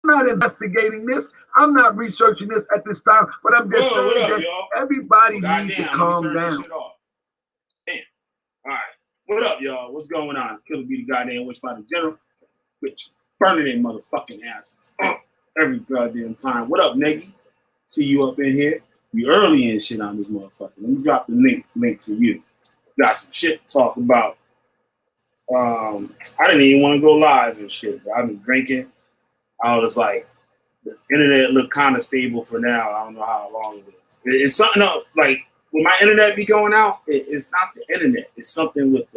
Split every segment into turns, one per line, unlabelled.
not investigating this. I'm not researching this at this time, but I'm just
Whoa,
saying
what up,
that
y'all?
everybody
Well,
needs to
goddamn, let me
calm
turn this
down.
shit off. Damn. All right. What up, y'all? What's going on? Killer be the goddamn witchfighter general. Bitch, burning their motherfucking asses every goddamn time. What up, nigga? See you up in here. You early and shit on this motherfucker. Let me drop the link for you. Got some shit to talk about. I didn't even want to go live and shit, but I've been drinking. I was like, the internet look kind of stable for now. I don't know how long it is. It's something else. Like when my internet be going out, it's not the internet. It's something with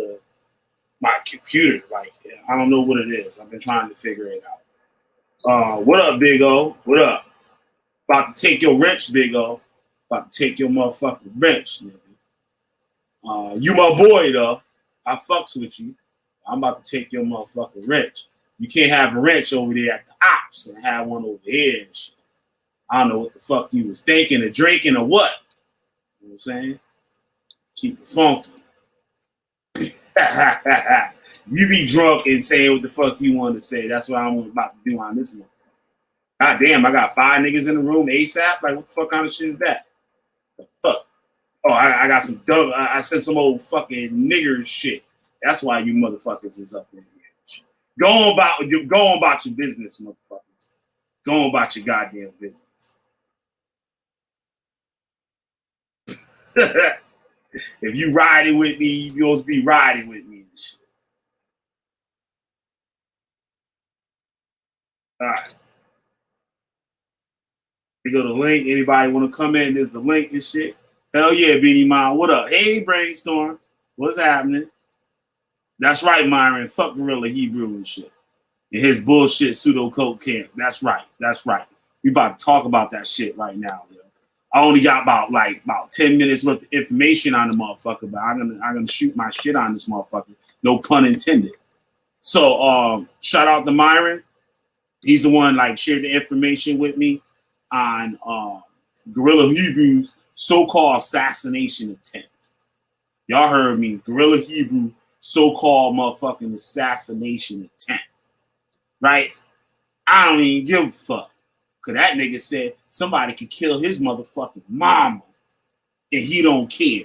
my computer. Like I don't know what it is. I've been trying to figure it out. What up, Big O? What up? About to take your wrench, Big O. About to take your motherfucking wrench, nigga. You my boy though. I fucks with you. I'm about to take your motherfucking wrench. You can't have a wrench over there at the ops and have one over here and shit. I don't know what the fuck you was thinking or drinking or what. You know what I'm saying? Keep it funky. You be drunk and saying what the fuck you want to say. That's what I'm about to do on this one. God damn, I got 5 niggas in the room ASAP. Like, what the fuck kind of shit is that? The fuck? Oh, I got some dumb. I said some old fucking nigger shit. That's why you motherfuckers is up in here. Go on about your business, motherfuckers. Go on about your goddamn business. If you riding with me, you supposed to be riding with me and shit. All right. We go to the link. Anybody want to come in? There's the link and shit. Hell yeah, Beanie Mom. What up? Hey, Brainstorm. What's happening? That's right, Myron. Fuck Gorilla Hebrew and shit. And his bullshit pseudo code camp. That's right. That's right. We about to talk about that shit right now. Yo. I only got about 10 minutes worth of information on the motherfucker, but I'm gonna shoot my shit on this motherfucker. No pun intended. So shout out to Myron. He's the one like shared the information with me on Gorilla Hebrew's so-called assassination attempt. Y'all heard me. Gorilla Hebrew so-called motherfucking assassination attempt. Right? I don't even give a fuck. Cause that nigga said somebody could kill his motherfucking mama and he don't care.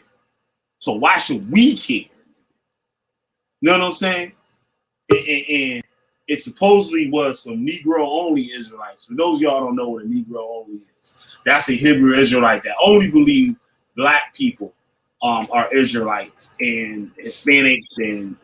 So why should we care? You know what I'm saying? And it supposedly was some Negro only Israelites. For those of y'all don't know what a Negro only is, that's a Hebrew Israelite that only believe black people are Israelites and Hispanics and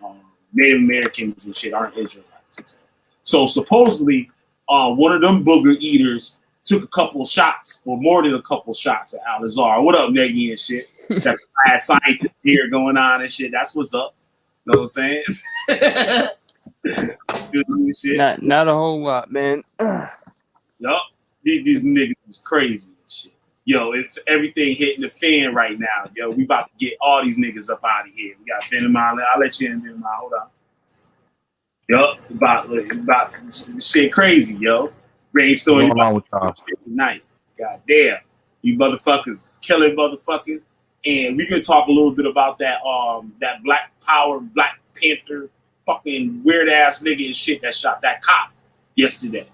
Native Americans and shit aren't Israelites. So supposedly, one of them booger eaters took a couple of shots, or more than a couple of shots at Al-Azhar. What up, Neggy and shit? That bad scientists here going on and shit. That's what's up. Know what I'm saying? Good shit.
Not a whole lot, man.
Yup. These niggas is crazy and shit. Yo, it's everything hitting the fan right now. Yo, we about to get all these niggas up out of here. We got Ben in mind. I'll let you in, Ben in mind. Hold on. Yup, about shit crazy, yo. Brainstorming about shit tonight. God damn. You motherfuckers is killing motherfuckers. And we can talk a little bit about that that Black Power, Black Panther, fucking weird ass nigga and shit that shot that cop yesterday.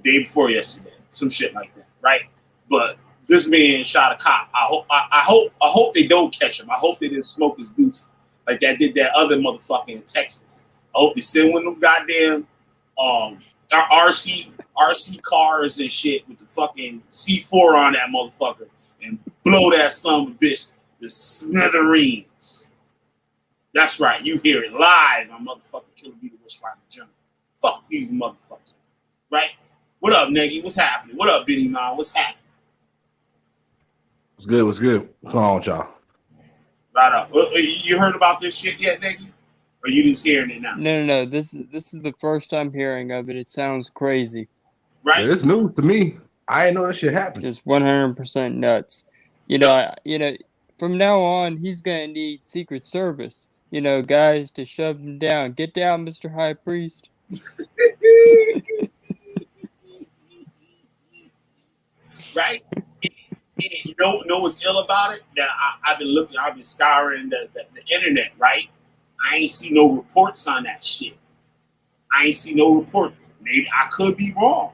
Day before yesterday. Some shit like that, right? But this man shot a cop. I hope they don't catch him. I hope they didn't smoke his boots like that did that other motherfucker in Texas. I hope they send one of them goddamn RC cars and shit with the fucking C4 on that motherfucker and blow that son of a bitch to smithereens. That's right, you hear it live on motherfucking Killer Be the Witchfighter General. Fuck these motherfuckers. Right? What up, Neggy? What's happening? What up, Benny Man? What's happening?
What's good? What's good? What's on with y'all?
Right up. You heard about this shit yet, Neggy? Or you just hearing it now?
No. This is the first time hearing of it. It sounds crazy.
Right?
Yeah, it's news to me. I didn't know that shit happened.
Just 100% nuts. You know, from now on, he's gonna need Secret Service. You know, guys to shove him down. Get down, Mr. High Priest.
Right? And you know what's ill about it? That I've been scouring the internet, right? I ain't see no reports on that shit. I ain't see no report. Maybe I could be wrong.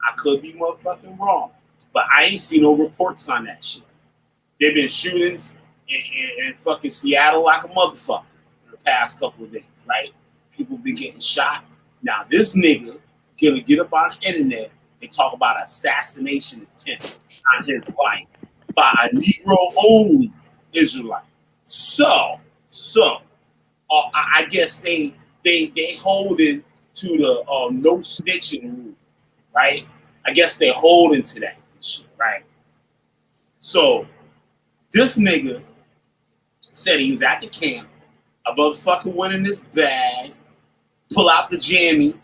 I could be motherfucking wrong. But I ain't seen no reports on that shit. There've been shootings in fucking Seattle like a motherfucker in the past couple of days, right? People been getting shot. Now this nigga gonna get up on the internet and talk about assassination attempt on his life by a Negro only Israelite. So I guess they holding to the no snitching rule, right? I guess they holding to that shit, right? So this nigga said he was at the camp, a motherfucker went in his bag, pull out the jammy,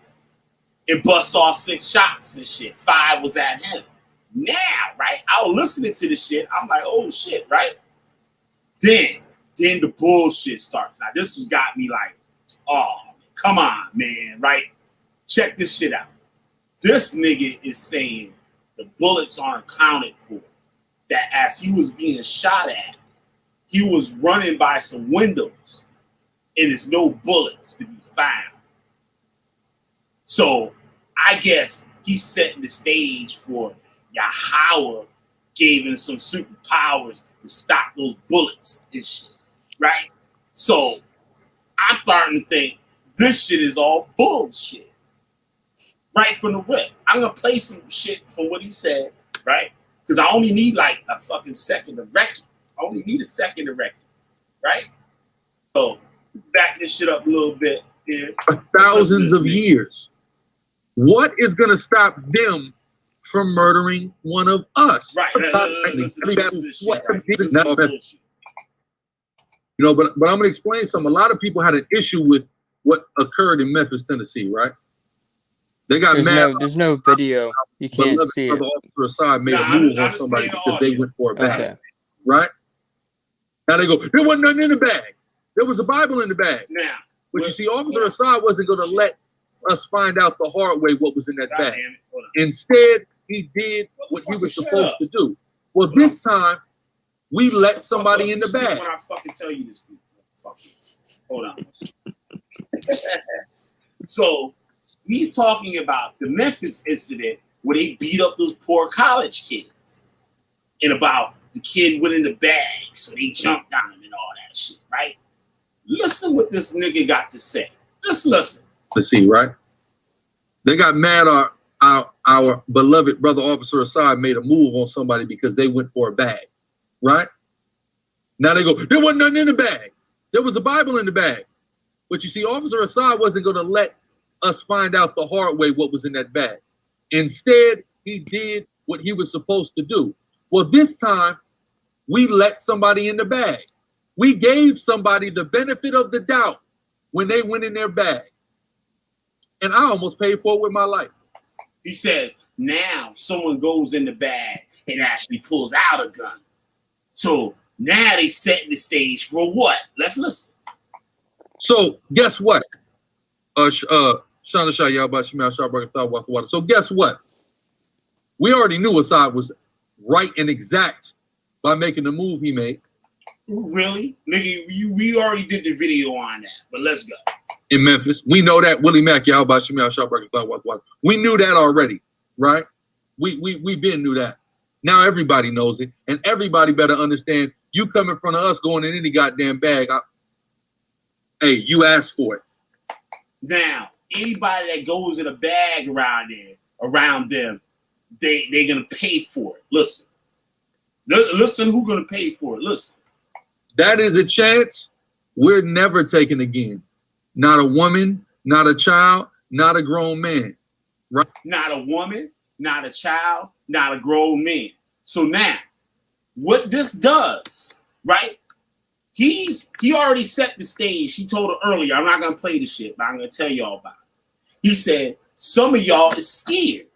and bust off 6 shots and shit. 5 was at him. Now, right? I was listening to this shit. I'm like, oh shit, right? Then the bullshit starts. Now this has got me like, oh, come on, man, right? Check this shit out. This nigga is saying the bullets aren't accounted for. That as he was being shot at, he was running by some windows and there's no bullets to be found. So I guess he's setting the stage for Yahweh gave him some superpowers to stop those bullets and shit, right? So I'm starting to think this shit is all bullshit. Right from the rip. I'm gonna play some shit from what he said, right? Because I only need like a fucking second to record. I only need a second to record, right? So back this shit up a little bit here.
Thousands of years. What is gonna stop them from murdering one of us?
Right. Listen to this shit, right?
You know, but I'm gonna explain something. A lot of people had an issue with what occurred in Memphis, Tennessee, right? They got mad.
There's no video. You can't see it.
The officer aside made a move on somebody because they went for a bag.
Okay.
Right? Now they go, there wasn't nothing in the bag. There was a Bible in the bag.
Now,
but you see, Officer Assad wasn't going to let us find out the hard way what was in that bag. Instead, he did what he was supposed to do. Well, this time, we let somebody in the bag.
When I fucking tell you this, hold on. So he's talking about the Memphis incident where they beat up those poor college kids, and about the kid went in the bag, so they jumped on him and all that shit, right? Listen what this nigga got to say. Just listen.
Let's see, right? They got mad. Our beloved brother Officer Assad made a move on somebody because they went for a bag, right? Now they go, there wasn't nothing in the bag. There was a Bible in the bag. But you see, Officer Assad wasn't going to let us find out the hard way what was in that bag. Instead, he did what he was supposed to do. Well, this time, we let somebody in the bag. We gave somebody the benefit of the doubt when they went in their bag. And I almost paid for it with my life.
He says, now someone goes in the bag and actually pulls out a gun. So now they setting the stage for what? Let's listen.
So guess what? So guess what? We already knew Assad was right and exact by making the move he made.
Really? Nigga, we already did the video on that, but let's go.
In Memphis. We know that. Willie Mack, we knew that already, right? We been knew that. Now everybody knows it, and everybody better understand you come in front of us going in any goddamn bag. Hey, you asked for it.
Now, anybody that goes in a bag around them, they're gonna pay for it. Listen. Listen who's gonna pay for it. Listen.
That is a chance we're never taking again. Not a woman, not a child, not a grown man. Right?
Not a woman, not a child, not a grown man. So now, what this does, right? He already set the stage. He told her earlier, I'm not gonna play the shit, but I'm gonna tell y'all about it. He said, some of y'all is scared.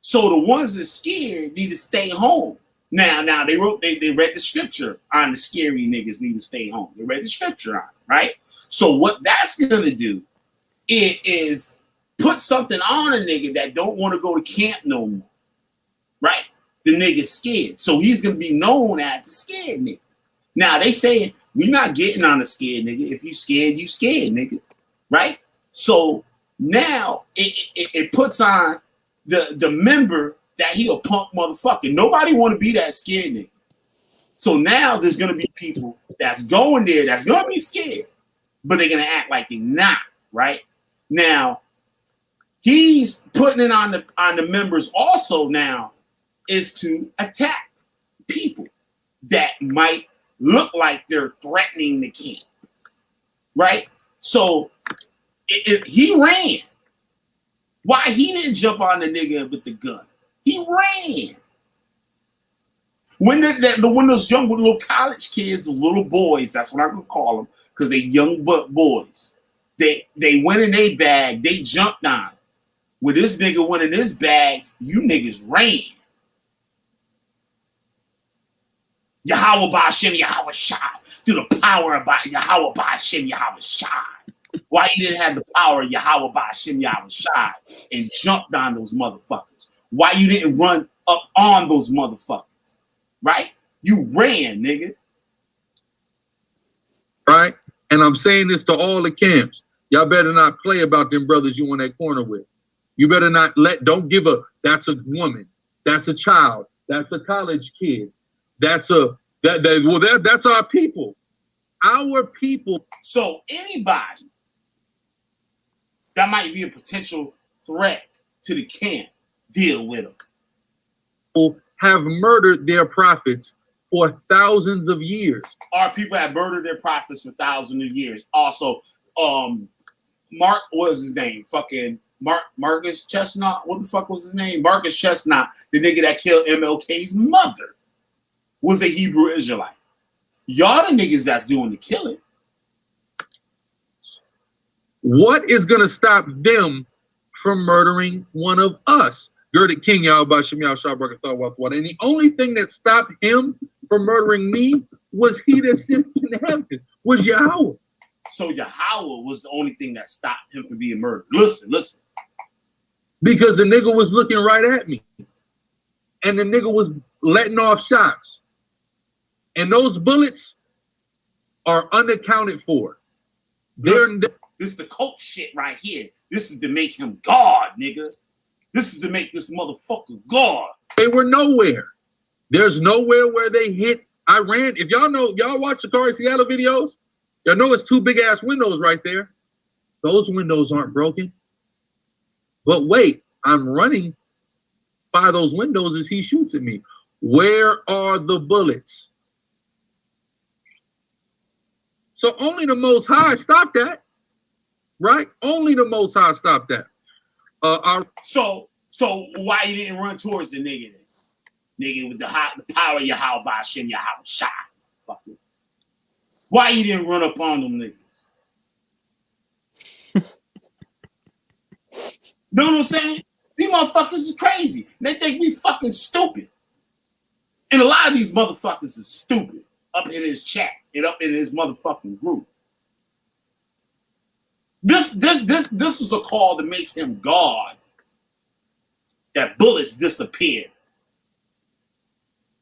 So the ones that scared need to stay home. Now they read the scripture on the scary niggas need to stay home. They read the scripture on it, right? So what that's gonna do is put something on a nigga that don't want to go to camp no more, right? The nigga's scared, so he's gonna be known as the scared nigga. Now they saying we not getting on the scared nigga. If you scared, you scared, nigga, right? So now it puts on the member that he a punk motherfucker. Nobody want to be that scared nigga. So now there's gonna be people that's going there that's gonna be scared, but they're gonna act like they're not, right? Now he's putting it on the members also now is to attack people that might look like they're threatening the camp, right? So he ran. Why he didn't jump on the nigga with the gun? He ran. When those young little college kids, little boys, that's what I'm gonna call them, because they young boys. They went in their bag, they jumped on it. When this nigga went in his bag, you niggas ran. Yahweh Ba'Shem Yahweh Shai, through the power of Yahweh Ba'Shem Yahweh Shai. Why you didn't have the power of Yahweh Ba'Shem Yahweh Shai and jumped on those motherfuckers? Why you didn't run up on those motherfuckers? Right? You ran, nigga.
Right? And I'm saying this to all the camps. Y'all better not play about them brothers you in that corner with. You better not don't give a, that's a woman, that's a child, that's a college kid, that's our people. Our people.
So anybody that might be a potential threat to the camp, deal with them.
Have murdered their prophets for thousands of years.
Our people have murdered their prophets for thousands of years. Also, Mark, what was his name? Fucking Marcus Chestnut. What the fuck was his name? Marcus Chestnut, the nigga that killed MLK's mother, was a Hebrew Israelite. Y'all the niggas that's doing the killing.
What is going to stop them from murdering one of us? Girded King Yahweh Shem Shabrak Thawat. And the only thing that stopped him from murdering me was he that sits in heaven, was Yahweh.
So Yahweh was the only thing that stopped him from being murdered. Listen.
Because the nigga was looking right at me. And the nigga was letting off shots. And those bullets are unaccounted for.
This is the cult shit right here. This is to make him God, nigga. This is to make this motherfucker God.
They were nowhere. There's nowhere where they hit. I ran. If y'all watch Sicarii Seattle videos, y'all know it's two big ass windows right there. Those windows aren't broken. But wait, I'm running by those windows as he shoots at me. Where are the bullets? So only the Most High stopped that, right? Only the Most High stopped that.
So why you didn't run towards the nigga then? Nigga with the power of Yahweh Ba'Shem Yahweh Shai. Fuck it. Why you didn't run up on them niggas? Know what I'm saying? These motherfuckers is crazy. They think we fucking stupid. And a lot of these motherfuckers is stupid. Up in his chat and up in his motherfucking group. This was a call to make him God. That bullets disappear.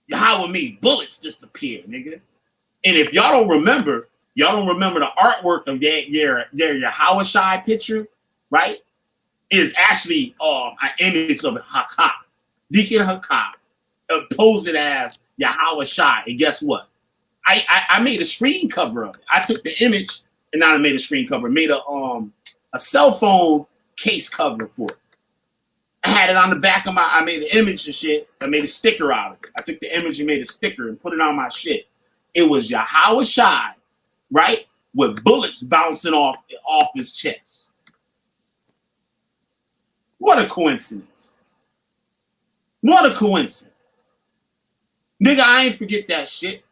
Yahweh made bullets disappear, nigga. And if y'all don't remember the artwork of their Yahweh Shai picture, right? Is actually an image of Hakam, Deacon Hakam, posed as Yahweh Shai. And guess what? I made a screen cover of it. I took the image and not made a screen cover, made a cell phone case cover for it. I had it on the back of I made an image and shit. I made a sticker out of it. I took the image and made a sticker and put it on my shit. It was Yahweh Shai, right? With bullets bouncing off his chest. What a coincidence. What a coincidence. Nigga, I ain't forget that shit.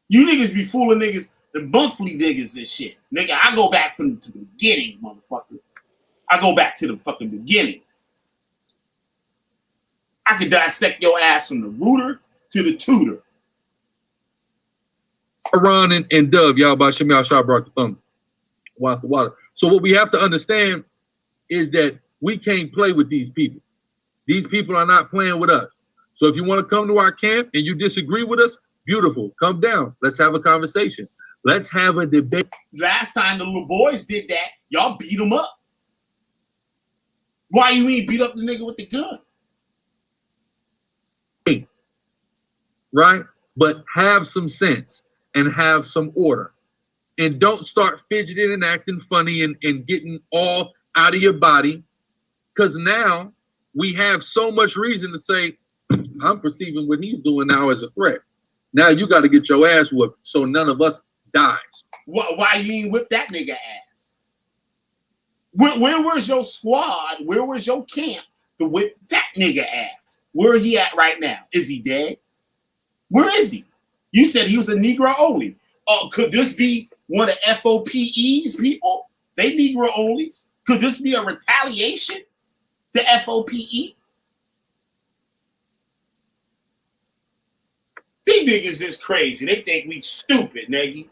You niggas be fooling niggas, the monthly niggas and shit. Nigga, I go back to the beginning, motherfucker. I go back to the fucking beginning. I could dissect your ass from the rooter to the tutor.
Ron and Dove, y'all by Shemal Shah brought the thumb. Water. So what we have to understand is that we can't play with these people. These people are not playing with us. So if you want to come to our camp and you disagree with us, beautiful. Come down. Let's have a conversation. Let's have a debate.
Last time the little boys did that, y'all beat them up. Why you ain't beat up the nigga with the gun?
Right? But have some sense and have some order. And don't start fidgeting and acting funny and getting all out of your body. Because now we have so much reason to say, I'm perceiving what he's doing now as a threat. Now you got to get your ass whooped so none of us dies.
Why you ain't whip that nigga ass? Where was your squad? Where was your camp to whip that nigga ass? Where he at right now? Is he dead? Where is he? You said he was a Negro only. Could this be one of FOPE's people? They Negro onlys. Could this be a retaliation? The FOPE? These niggas is crazy. They think we stupid, nigga.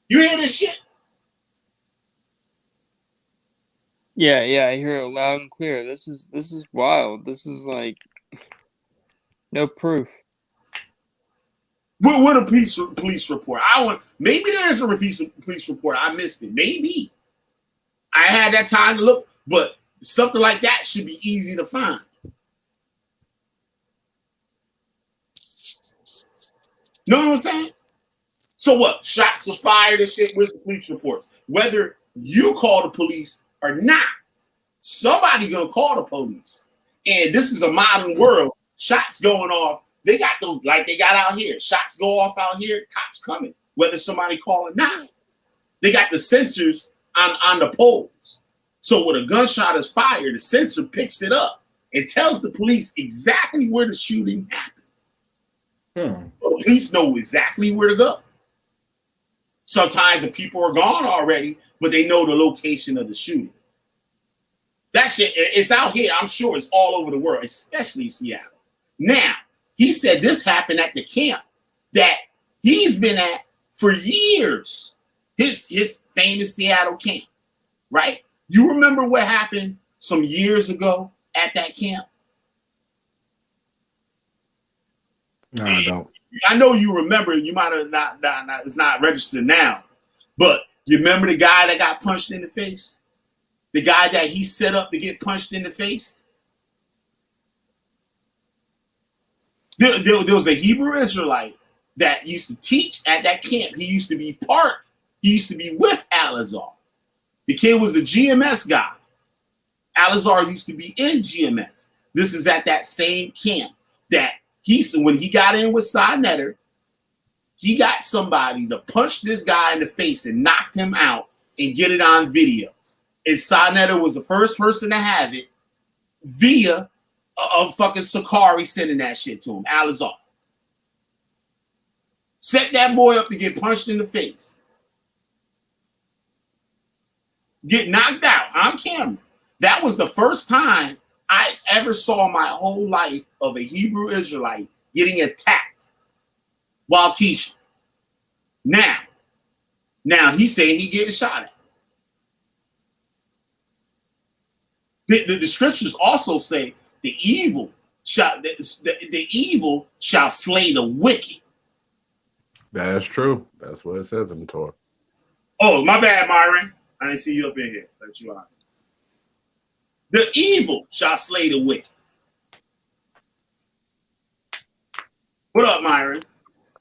You hear this shit?
Yeah, I hear it loud and clear. This is wild. This is like no proof.
What a police report? Maybe there is a police report. I missed it. Maybe. I had that time to look, but something like that should be easy to find. Know what I'm saying? So what? Shots was fired and shit with the police reports. Whether you call the police or not, somebody gonna call the police. And this is a modern world. Shots going off. They got those like they got out here. Shots go off out here. Cops coming. Whether somebody call or not. They got the sensors on the poles. So when a gunshot is fired, the sensor picks it up and tells the police exactly where the shooting happened. The police know exactly where to go. Sometimes the people are gone already, but they know the location of the shooting. That shit, it's out here. I'm sure it's all over the world, especially Seattle. Now, he said this happened at the camp that he's been at for years. His famous Seattle camp, right? You remember what happened some years ago at that camp?
No, I don't.
I know you remember. You might have not. It's not registered now, but you remember the guy that got punched in the face? The guy that he set up to get punched in the face? There was a Hebrew Israelite that used to teach at that camp. He used to be with Alizar. The kid was a GMS guy. Alizar used to be in GMS. This is at that same camp that when he got in with Sinetter, he got somebody to punch this guy in the face and knocked him out and get it on video. And Sinetter was the first person to have it via a fucking Sicarii sending that shit to him, Alizar. Set that boy up to get punched in the face. Get knocked out on camera. That was the first time I ever saw in my whole life of a Hebrew Israelite getting attacked while teaching. Now he saying he getting shot at. The scriptures also say the evil shall slay the wicked.
That's true. That's what it says in the Torah.
Oh, my bad, Myron. I didn't see you up in here. Let you out. The evil shall slay the wicked. What up, Myron?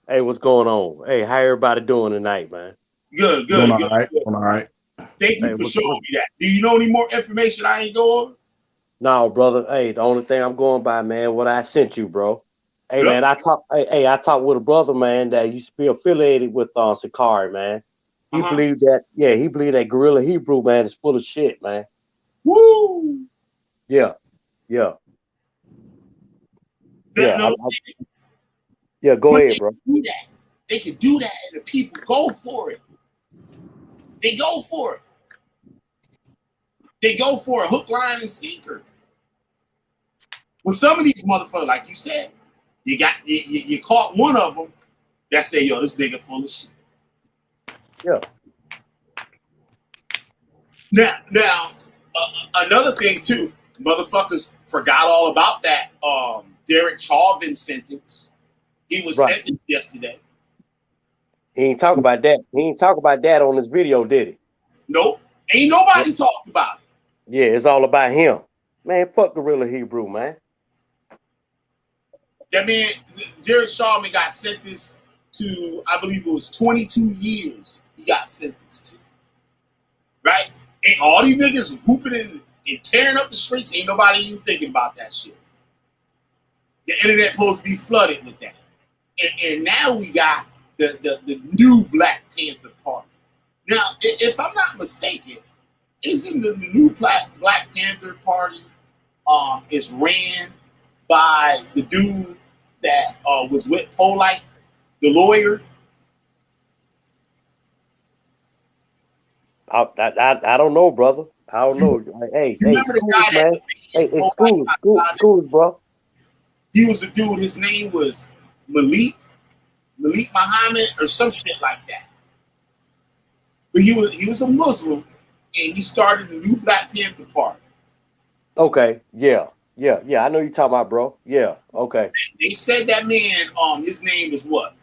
Hey, what's going on? Hey, how everybody doing tonight, man?
Good.
Doing all right. Doing all right.
Thank you for showing me that. Do you know any more information I ain't go over?
No, brother. Hey, the only thing I'm going by, man, what I sent you, bro. Hey, man, I talked with a brother, man, that used to be affiliated with Sicarii, man. He believed that Guerrilla Hebrew, man, is full of shit, man.
Woo!
Yeah.
Go
ahead, bro.
They can do that, and the people go for it. They go for it. They go for a hook, line, and sinker. With some of these motherfuckers, like you said, you caught one of them that say, yo, this nigga full of shit.
Yeah.
Now, another thing too, motherfuckers forgot all about that Derek Chauvin sentence. He was sentenced yesterday.
He ain't talk about that. He ain't talk about that on this video, did he?
Nope. Ain't nobody talked about it.
Yeah, it's all about him. Man, fuck Gorilla Hebrew, man.
That man, Jared Sharman got sentenced to, I believe it was 22 years he got sentenced to. Right? And all these niggas whooping and tearing up the streets, ain't nobody even thinking about that shit. The internet supposed to be flooded with that. And now we got the new Black Panther Party. Now, if I'm not mistaken, isn't the new Black Panther Party is ran by the dude that was with Polite, the lawyer?
I don't know, brother. I don't know. Hey,
You remember the
schools,
guy that
man. Hey, schools, bro.
He was a dude, his name was Malik Muhammad or some shit like that. But he was a Muslim and he started the new Black Panther Party.
Okay, yeah. I know you're talking about, bro. Yeah, okay.
They said that man, his name is what?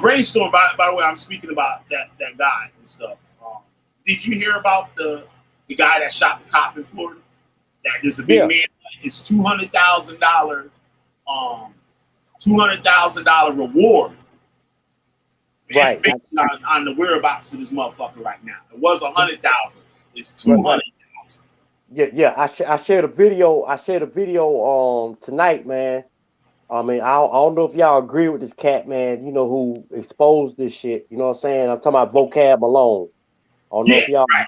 Brainstorm. By the way, I'm speaking about that guy and stuff. Did you hear about the guy that shot the cop in Florida? That is a big man. It's $200,000 reward.
Right.
On the whereabouts of this motherfucker right now. It was 100,000. It's 200,000.
Yeah. I shared a video. Tonight, man. I mean, I don't know if y'all agree with this cat, man. You know, who exposed this shit. You know what I'm saying? I'm talking about Vocab Malone. I don't know if y'all.
Right.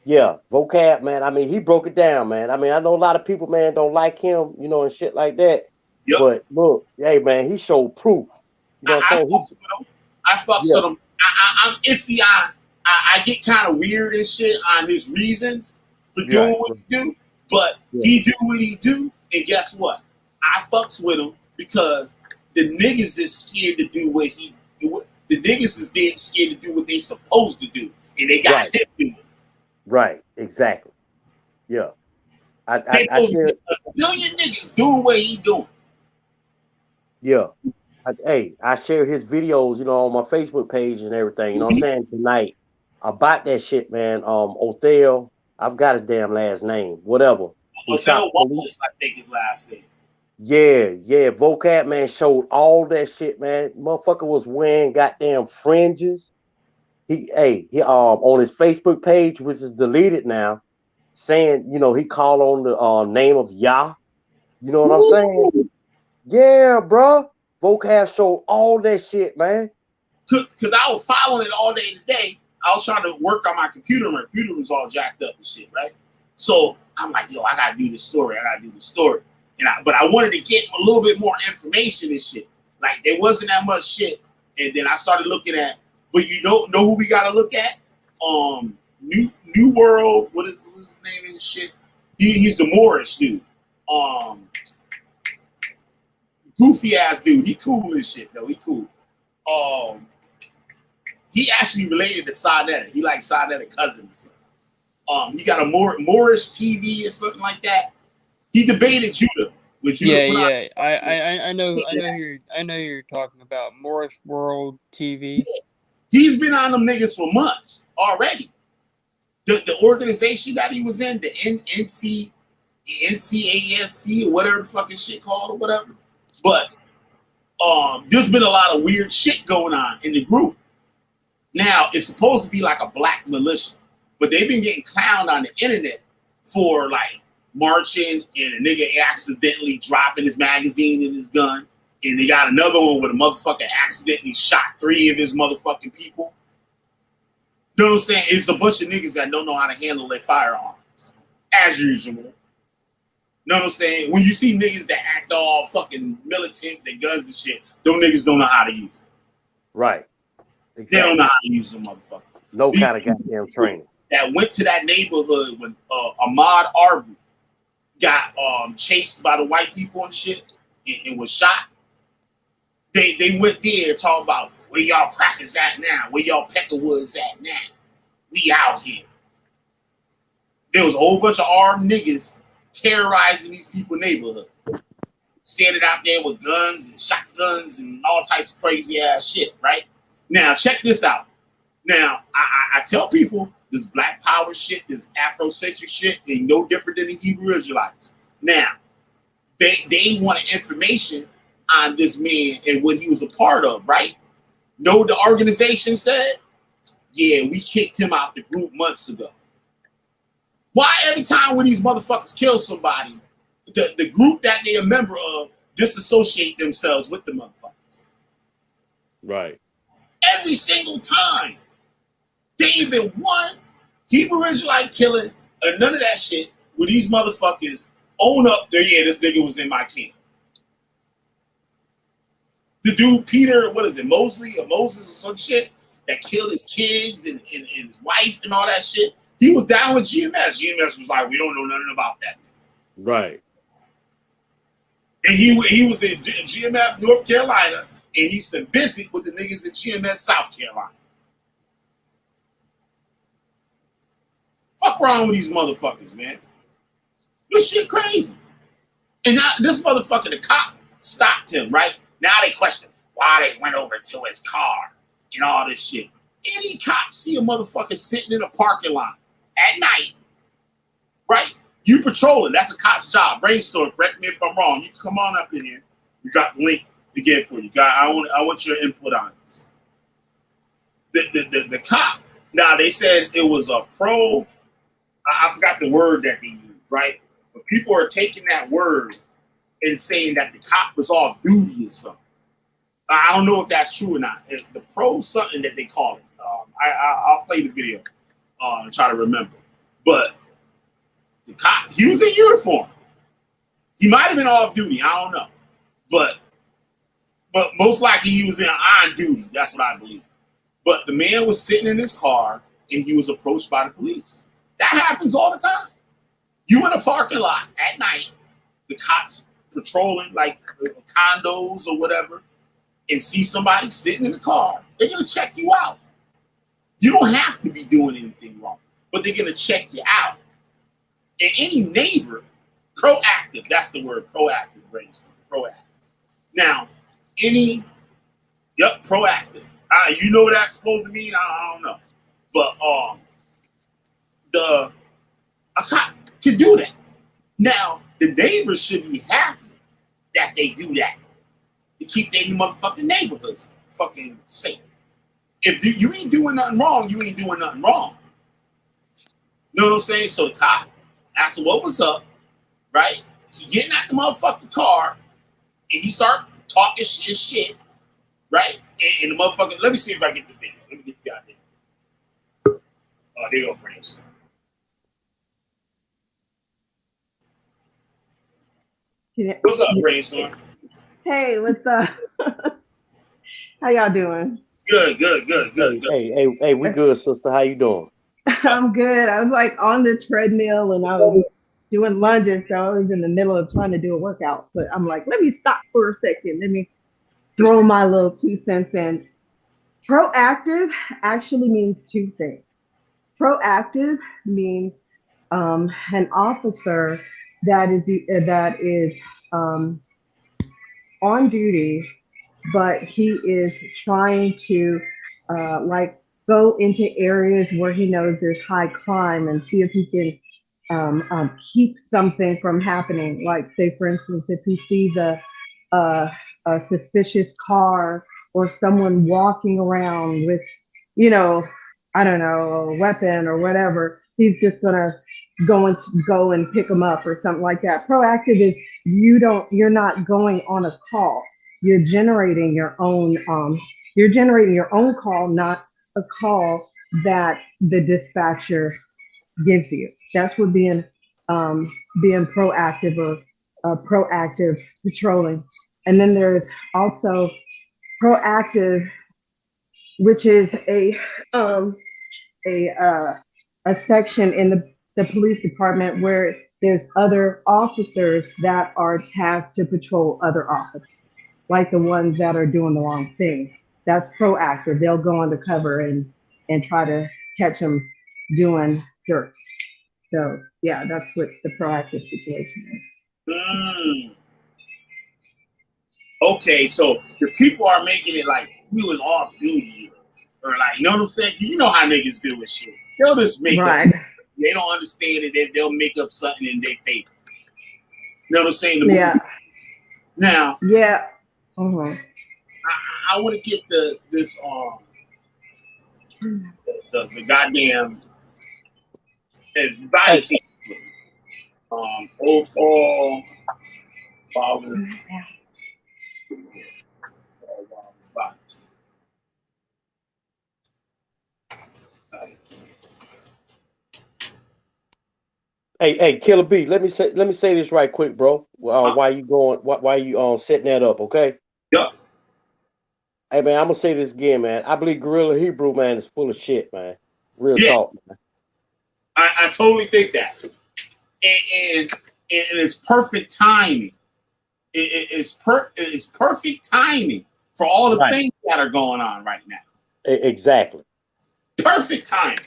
Yeah, Vocab, man. I mean, he broke it down, man. I mean, I know a lot of people, man, don't like him, you know, and shit like that.
Yep.
But look, hey, man, he showed proof. You know what I'm saying?
I fucks with him. I'm iffy. I get kind of weird and shit on his reasons for doing what he do, but he do what he do, and guess what? I fucks with him because the niggas is scared to do what he do. The niggas is dead scared to do what they supposed to do, and they got him doing it.
Right, exactly. Yeah. I
share a million niggas doing what he doing.
Yeah. I share his videos, you know, on my Facebook page and everything. You know what I'm saying? Tonight about that shit, man. Othel, I've got his damn last name. Whatever.
Othel Wallace, I think his last name.
Yeah. Vocab, man, showed all that shit, man. Motherfucker was wearing goddamn fringes. He on his Facebook page, which is deleted now, saying, you know, he called on the name of Yah. You know what I'm saying? Yeah, bro. Vocab showed all that shit, man.
Because I was following it all day today. I was trying to work on my computer. My computer was all jacked up and shit, right? So I'm like, yo, I gotta do this story. But I wanted to get a little bit more information and shit. Like there wasn't that much shit. And then I started looking at, but you don't know who we gotta look at? New World. What is his name and shit? He's the Moorish dude. Goofy ass dude. He cool and shit though. He cool. He actually related to Sadetta. He like Sadetta cousins. He got a Moorish TV or something like that. He debated Judah.
I know who you're talking about. Morris World TV.
Yeah. He's been on them niggas for months already. The organization that he was in, the NCASC or whatever the fucking shit called or whatever. But there's been a lot of weird shit going on in the group. Now, it's supposed to be like a black militia, but they've been getting clowned on the internet for like marching and a nigga accidentally dropping his magazine and his gun. And they got another one where the motherfucker accidentally shot 3 of his motherfucking people. You know what I'm saying? It's a bunch of niggas that don't know how to handle their firearms, as usual. You know what I'm saying? When you see niggas that act all fucking militant, their guns and shit, those niggas don't know how to use it.
Right.
Exactly. They don't know how to use them motherfuckers.
No kind of goddamn training.
That went to that neighborhood when Ahmaud Arbery got chased by the white people and shit and was shot. They went there and talked about where y'all crackers at now, where y'all Peckerwoods at now. We out here. There was a whole bunch of armed niggas terrorizing these people's neighborhood. Standing out there with guns and shotguns and all types of crazy ass shit, right? Now, check this out. Now, I tell people, this Black Power shit, this Afrocentric shit, ain't no different than the Hebrew Israelites. Now, they wanted information on this man and what he was a part of, right? Know what the organization said? Yeah, we kicked him out the group months ago. Why every time when these motherfuckers kill somebody, the group that they're a member of disassociate themselves with the motherfuckers?
Right.
Every single time. There ain't been one Hebrew Israelite killing or none of that shit where these motherfuckers own up there, yeah, this nigga was in my camp. The dude, Peter, what is it, Mosley or Moses or some shit, that killed his kids and his wife and all that shit, he was down with GMS. GMS was like, we don't know nothing about that.
Right.
And he was in GMF, North Carolina, and he used to visit with the niggas in GMS, South Carolina. Fuck wrong with these motherfuckers, man. This shit crazy. And now this motherfucker, the cop, stopped him, right? Now they question why they went over to his car and all this shit. Any cop see a motherfucker sitting in a parking lot at night, right? You patrolling, that's a cop's job. Brainstorm, correct me if I'm wrong. You can come on up in here. We got the link again for you. Guy, I want your input on this. The cop, now they said it was a pro, I forgot the word that they used, right? But people are taking that word and saying that the cop was off duty or something. I don't know if that's true or not. The pro something that they call it. I'll play the video and try to remember. But the cop, he was in uniform. He might have been off duty. I don't know. But most likely he was on duty. That's what I believe. But the man was sitting in his car and he was approached by the police. That happens all the time. You in a parking lot at night, the cops patrolling like condos or whatever, and see somebody sitting in the car, they're gonna check you out. You don't have to be doing anything wrong, but they're gonna check you out. And any neighbor, proactive, that's the word, proactive, brainstorm, proactive. Now, proactive. You know what that's supposed to mean? I don't know. But a cop can do that. Now, the neighbors should be happy that they do that to keep their motherfucking neighborhoods fucking safe. If you ain't doing nothing wrong, you ain't doing nothing wrong. You know what I'm saying? So the cop asked him what was up, right? He getting out the motherfucking car and he start talking his shit, right? And the motherfucker, let me see if I get the video. Let me get the goddamn. Oh, there you go, Prince. What's up, Brainstorm?
Hey, what's up? How y'all doing?
Good.
Hey, we good, sister. How you doing?
I'm good. I was like on the treadmill and I was doing lunges, so I was in the middle of trying to do a workout. But I'm like, let me stop for a second. Let me throw my little 2 cents in. Proactive actually means two things. Proactive means an officer that is on duty, but he is trying to like go into areas where he knows there's high crime and see if he can keep something from happening. Like, say, for instance, if he sees a suspicious car or someone walking around with, I don't know, a weapon or whatever, he's just gonna go and pick them up or something like that. Proactive is you're not going on a call. You're generating your own call, not a call that the dispatcher gives you. That's what being proactive or proactive patrolling. And then there's also proactive, which is a section in the police department where there's other officers that are tasked to patrol other officers, like the ones that are doing the wrong thing. That's proactive. They'll go undercover and try to catch them doing dirt. So yeah, that's what the proactive situation is.
Okay, so the people are making it like he was off duty or like, you know what I'm saying? You know how niggas do with shit. They'll just make up.
Right.
They don't understand it. They'll make up something in their favor. You know what I'm saying? The movie.
Yeah.
Now,
Yeah. Mm-hmm.
I want to get this the goddamn body cam. Old Paul Baldwin's body.
Hey, Killer B, let me say this right quick, bro. Why you going? Why you setting that up? Okay.
Yup.
Hey man, I'm gonna say this again, man. I believe Gorilla Hebrew, man, is full of shit, man. Real
Yeah.
talk, man.
I totally think that, and it's perfect timing. It's perfect timing for all the
Right.
things that are going on right now.
Exactly.
Perfect timing.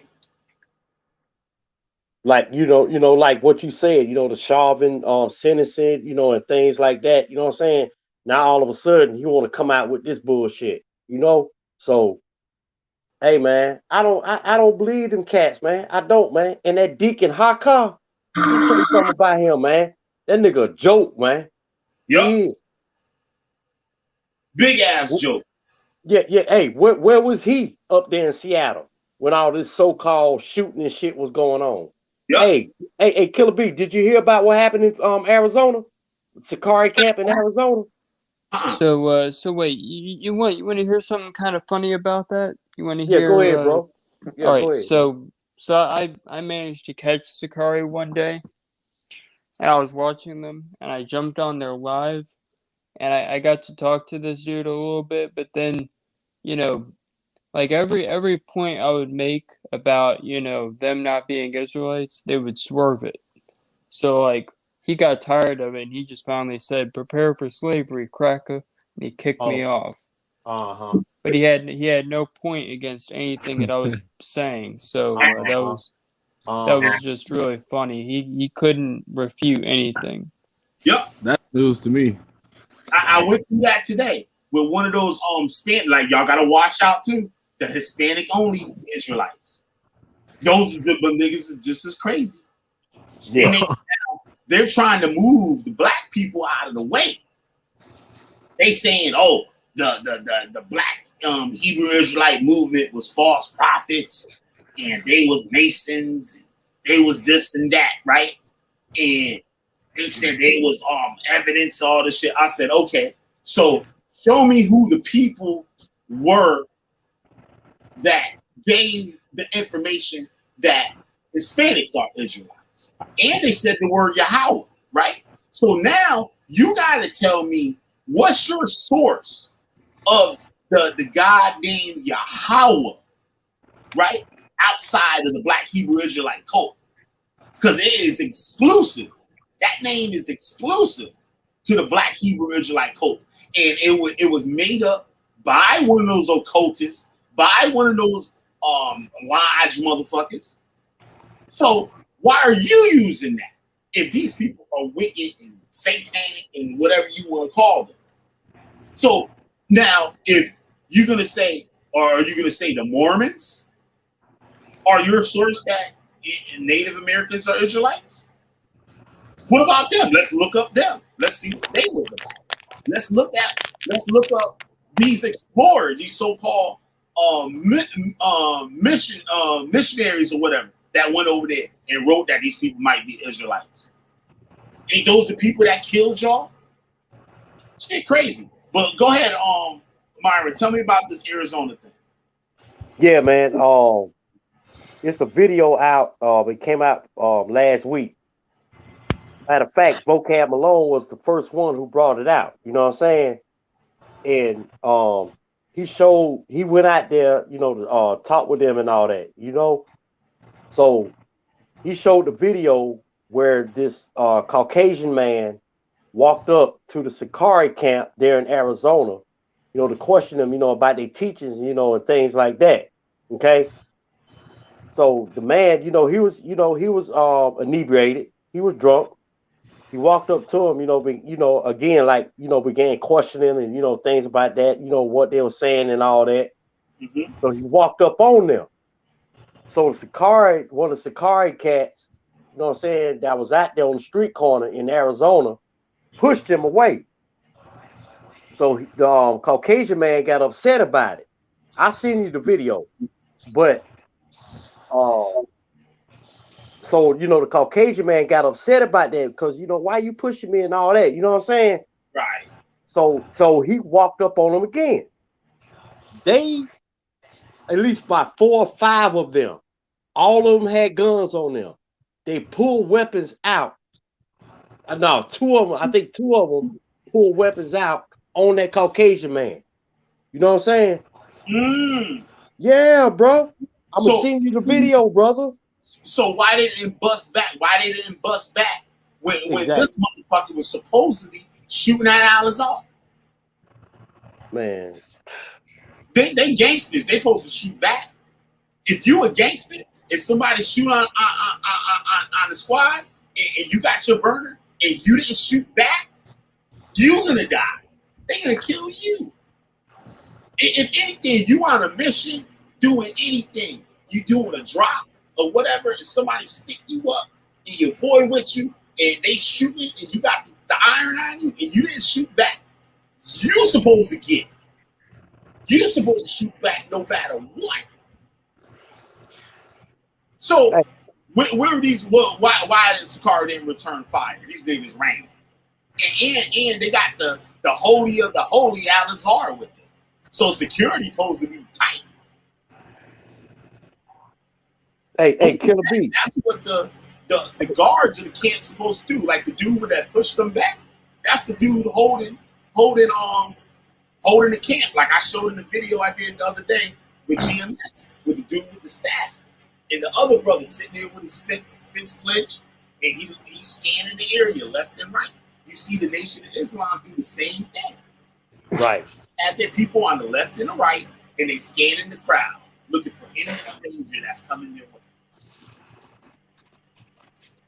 Like like what you said, the Chauvin sentencing, and things like that. You know what I'm saying? Now all of a sudden you want to come out with this bullshit, So, hey man, I don't believe them cats, man. I don't, man. And that Deacon Haka, let me tell you something about him, man. That nigga a joke, man.
Yup.
He is.
Big ass joke.
Yeah. Hey, where was he up there in Seattle when all this so-called shooting and shit was going on?
Yep.
Hey, Killer B, did you hear about what happened in Arizona? Sicarii camp in Arizona?
So wait, you want to hear something kind of funny about that? You want to
Yeah,
hear?
go ahead, bro. Yeah,
All
go
right,
ahead.
so I managed to catch Sicarii one day, and I was watching them, and I jumped on their live, and I got to talk to this dude a little bit, but then, like every point I would make about them not being Israelites, they would swerve it. So like he got tired of it, and he just finally said, "Prepare for slavery, cracker," and he kicked me off.
Uh-huh.
But he had no point against anything that I was saying, so that was just really funny. He couldn't refute anything.
Yep.
That's news to me.
I went through that today with one of those like y'all gotta watch out too. The Hispanic only Israelites. Those niggas are just as crazy.
Yeah.
And they're trying to move the black people out of the way. They saying, oh, the black Hebrew Israelite movement was false prophets, and they was Masons, and they was this and that, right? And they said they was evidence, all this shit. I said, okay, so show me who the people were that gave the information that Hispanics are Israelites. And they said the word Yahweh, right? So now you got to tell me what's your source of the God named Yahweh, right? Outside of the Black Hebrew Israelite cult. Because it is exclusive. That name is exclusive to the Black Hebrew Israelite cult. And it was made up by one of those occultists, by one of those lodge motherfuckers. So why are you using that if these people are wicked and satanic and whatever you want to call them? So now, if you're gonna say, or are you gonna say the Mormons are your source that Native Americans are Israelites? What about them? Let's look up them. Let's see what they was about. Let's look up these explorers, these so-called missionaries or whatever that went over there and wrote that these people might be Israelites. Ain't those the people that killed y'all? Shit crazy. But go ahead, Myra, tell me about this Arizona thing.
Yeah, man. It's a video out. It came out last week. Matter of fact, Vocab Malone was the first one who brought it out. You know what I'm saying? And he went out there, to talk with them and all that. So he showed the video where this Caucasian man walked up to the Sicarii camp there in Arizona, to question them, about their teachings, and things like that. Okay. So the man, he was inebriated. He was drunk. He walked up to him, again, like, began questioning and, things about that, what they were saying and all that.
Mm-hmm.
So he walked up on them. So the Sicarii, one of the Sicarii cats, you know what I'm saying, that was out there on the street corner in Arizona, pushed him away. So the Caucasian man got upset about it. I seen you the video, but so the Caucasian man got upset about that because why you pushing me and all that. You know what I'm saying?
Right.
So he walked up on him again. They at least about 4 or 5 of them, all of them had guns on them. They pulled weapons out. No, 2 of them. I think 2 of them pulled weapons out on that Caucasian man. You know what I'm saying? Yeah, bro. I'm gonna send you the video, brother.
So why didn't it bust back? Why didn't it bust back when this motherfucker was supposedly shooting at Alizar?
Man,
they gangsters. They supposed to shoot back. If you a gangster, if somebody shoot on the squad and you got your burner and you didn't shoot back, you gonna die. They gonna kill you. If anything, you on a mission, doing anything, you doing a drop or whatever, and somebody stick you up and your boy with you and they shooting and you got the iron on you and you didn't shoot back, you supposed to get it. You're supposed to shoot back no matter what. So where are these? Why did Sicarii didn't return fire? These niggas ran, and they got the holy of the holy Alizar with them. So security supposed to be tight.
Hey, Killer B.
That's what the guards in the camp supposed to do. Like the dude that pushed them back. That's the dude holding the camp. Like I showed in the video I did the other day with GMS, with the dude with the staff. And the other brother sitting there with his fence clenched, and he's scanning the area left and right. You see the Nation of Islam do the same thing.
Right.
Have their people on the left and the right, and they scanning the crowd, looking for any danger that's coming their way.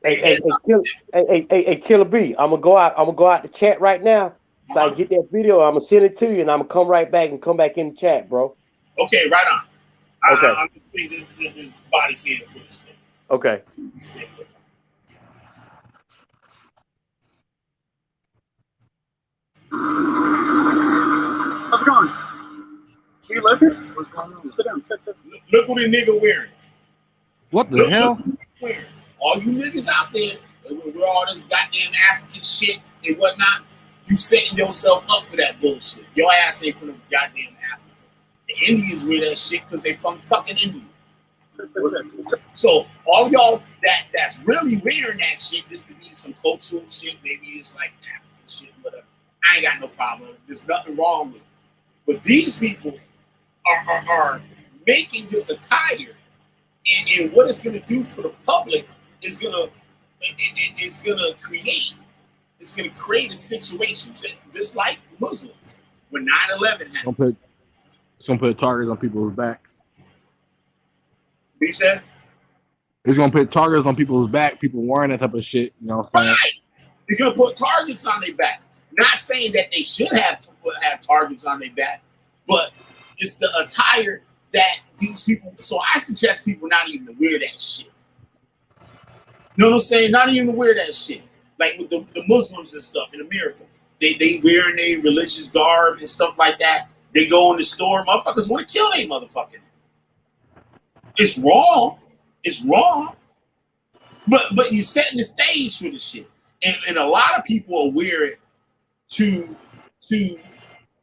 Hey, Killer B, I'm gonna go out the chat right now. So I get that video, I'm gonna send it to you, and I'm gonna come right back and come back in the chat, bro.
Okay, right on.
Okay.
I'm just thinking this body cam footage thing.
Okay.
How's it going? You looking? What's going on? Sit down.
Look what a nigga wearing.
What the hell?
Wearing. All you niggas out there, with all this goddamn African shit and whatnot, you setting yourself up for that bullshit. Your ass ain't from the goddamn Africa. The Indians wear that shit because they from fucking India. So all y'all that's really wearing that shit, this could be some cultural shit, maybe it's like African shit, whatever. I ain't got no problem. There's nothing wrong with it. But these people are making this attire, and what it's gonna do for the public is gonna create a situation just like Muslims when 9/11 happened.
Some put targets on people's backs.
What you said?
It's gonna put targets on people's back. People wearing that type of shit. You know what I'm saying?
Right. It's gonna put targets on their back. Not saying that they should have targets on their back, but it's the attire that these people. So I suggest people not even to wear that shit. You know what I'm saying? Not even to wear that shit. Like with the Muslims and stuff in America, they wearing their religious garb and stuff like that. They go in the store, motherfuckers want to kill their motherfucking. It's wrong. It's wrong. But you're setting the stage for the shit, and a lot of people are wearing to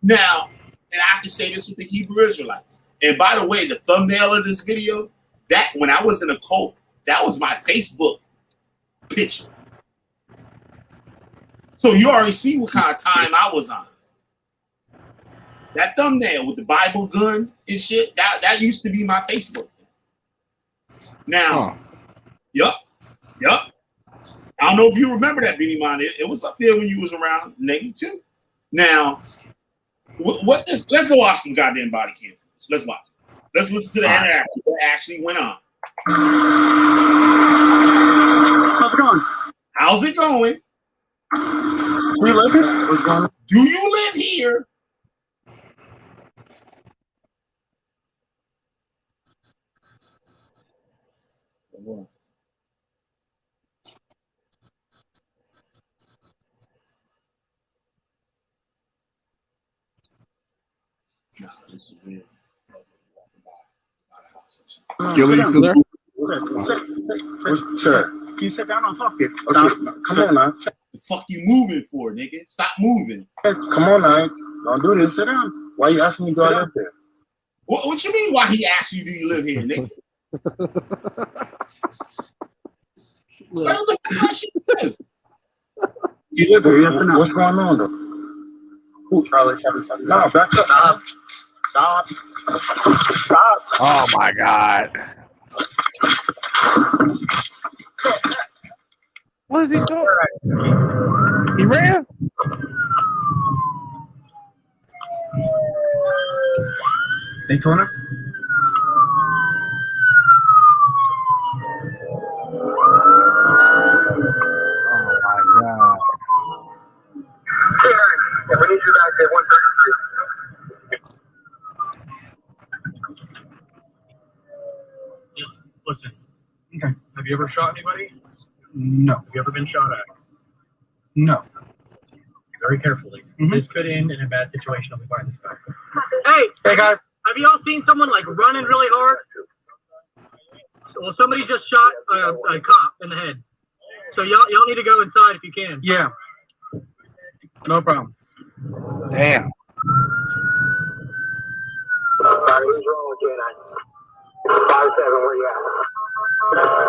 now. And I have to say this with the Hebrew Israelites. And by the way, the thumbnail of this video, that when I was in a cult, that was my Facebook picture. So you already see what kind of time I was on. That thumbnail with the Bible gun and shit, that used to be my Facebook. Now, Yup. I don't know if you remember that, Beanie Man. It was up there when you was around, maybe too. Now, let's go watch some goddamn body cam footage. Let's watch. Let's listen to the interaction that actually went on.
How's it going?
How's it going?
Do you live here? What's going on?
Do you live here? Nah, this is weird.
Gilly, you still there?
Sir, can you sit down? I'll talk to you. Stop. Come on now.
The fuck you moving for, nigga? Stop moving.
Come on now. Don't do this. Sit down. Why you asking me to go out there?
What you mean? Why he asked you, do you live here, nigga? What the fuck that shit is?
You live here? Yes or no? What's going on though? Who? Charlie 77. No, back up. Stop. Stop.
Oh my God. What is he doing? He ran?
Daytona?
Oh my God.
Yeah, we need you back at 133. Just listen. Okay. Have you ever shot anybody? No. Have you ever been shot at? No. Very carefully. This could end in a bad situation if we find this guy. Hey guys. Have you all seen someone like running really hard? Well, somebody just shot a cop in the head. So y'all need to go inside if you can. Yeah. No problem.
Damn.
Sorry, who's wrong with you? 5-7, where you at?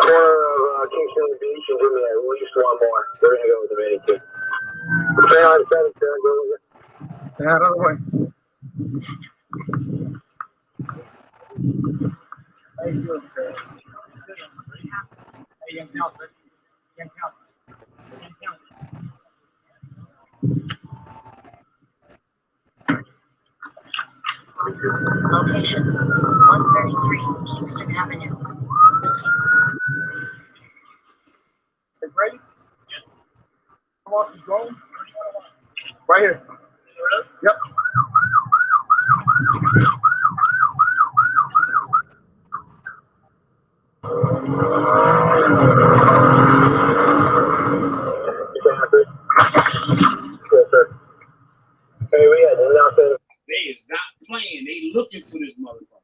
Corner of Kingston Beach, and give me at least one more. We're gonna go with the main two. Stay on 7, go with it.
Stay out of the way.
Location 133 Kingston Avenue.
Ready? Come off the drone. Right here. Yep.
Yes, sir. Hey, we had nothing.
They is not playing. They looking for this motherfucker.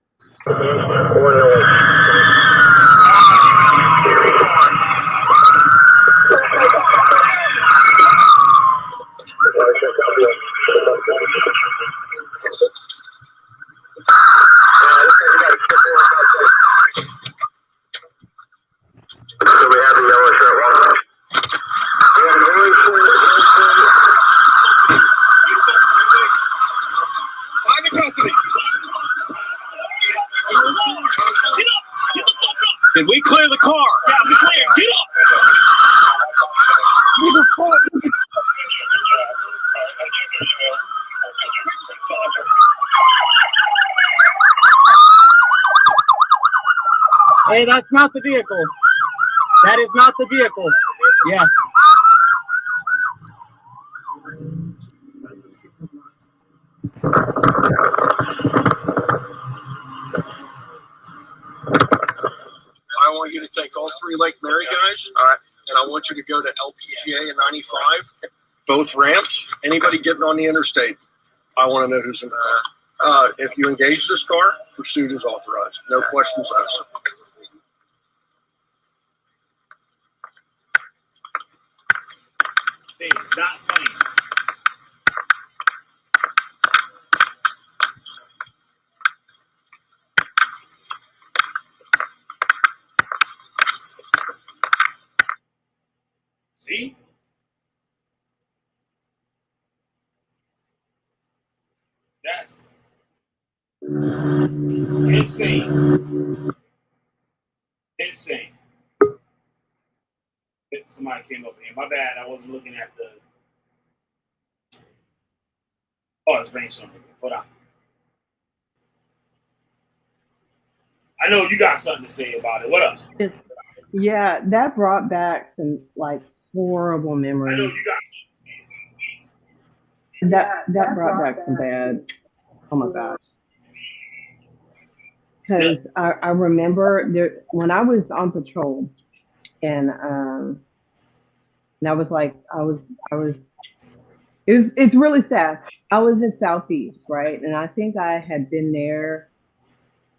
So we have the yellow shirt one. We have an orange shirt.
I'm in custody. Did we clear the car? Yeah, we cleared. Get up. Who the fuck? Hey, that's not the vehicle. That is not the vehicle. Yeah. I want you to take all three Lake Mary guys, all right, and I want you to go to LPGA and 95, both ramps. Anybody getting on the interstate, I want to know who's in the car. If you engage this car, pursuit is authorized. No questions asked.
They is not playing. See? That's insane. Insane. Somebody came up here. My bad. I wasn't looking at the. Oh, it's brainstorming. Hold on. I know you got something to say about it. What up?
Yeah, that brought back some like horrible
I know
memories.
you got something to say.
That brought back some bad. Oh my gosh. because I remember there when I was on patrol, and that was like I was it's really sad. I was in Southeast, right, and I think I had been there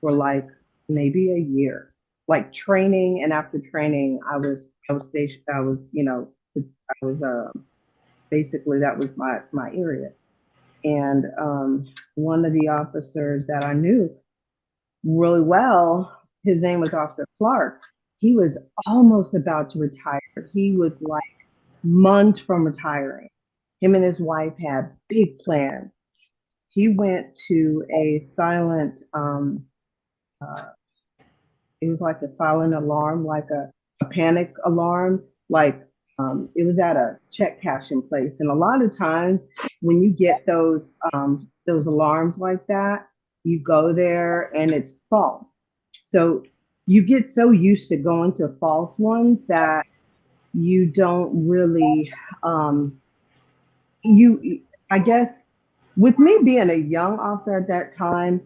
for like maybe a year, like training, and after training, I was stationed. I was I was basically that was my area, and one of the officers that I knew really well. His name was Officer Clark. He was almost about to retire. He was like months from retiring. Him and his wife had big plans. He went to a silent, it was like a silent alarm, like a panic alarm, like it was at a check cashing place. And a lot of times when you get those alarms like that, you go there and it's false. So you get so used to going to false ones that you don't really you I guess with me being a young officer at that time,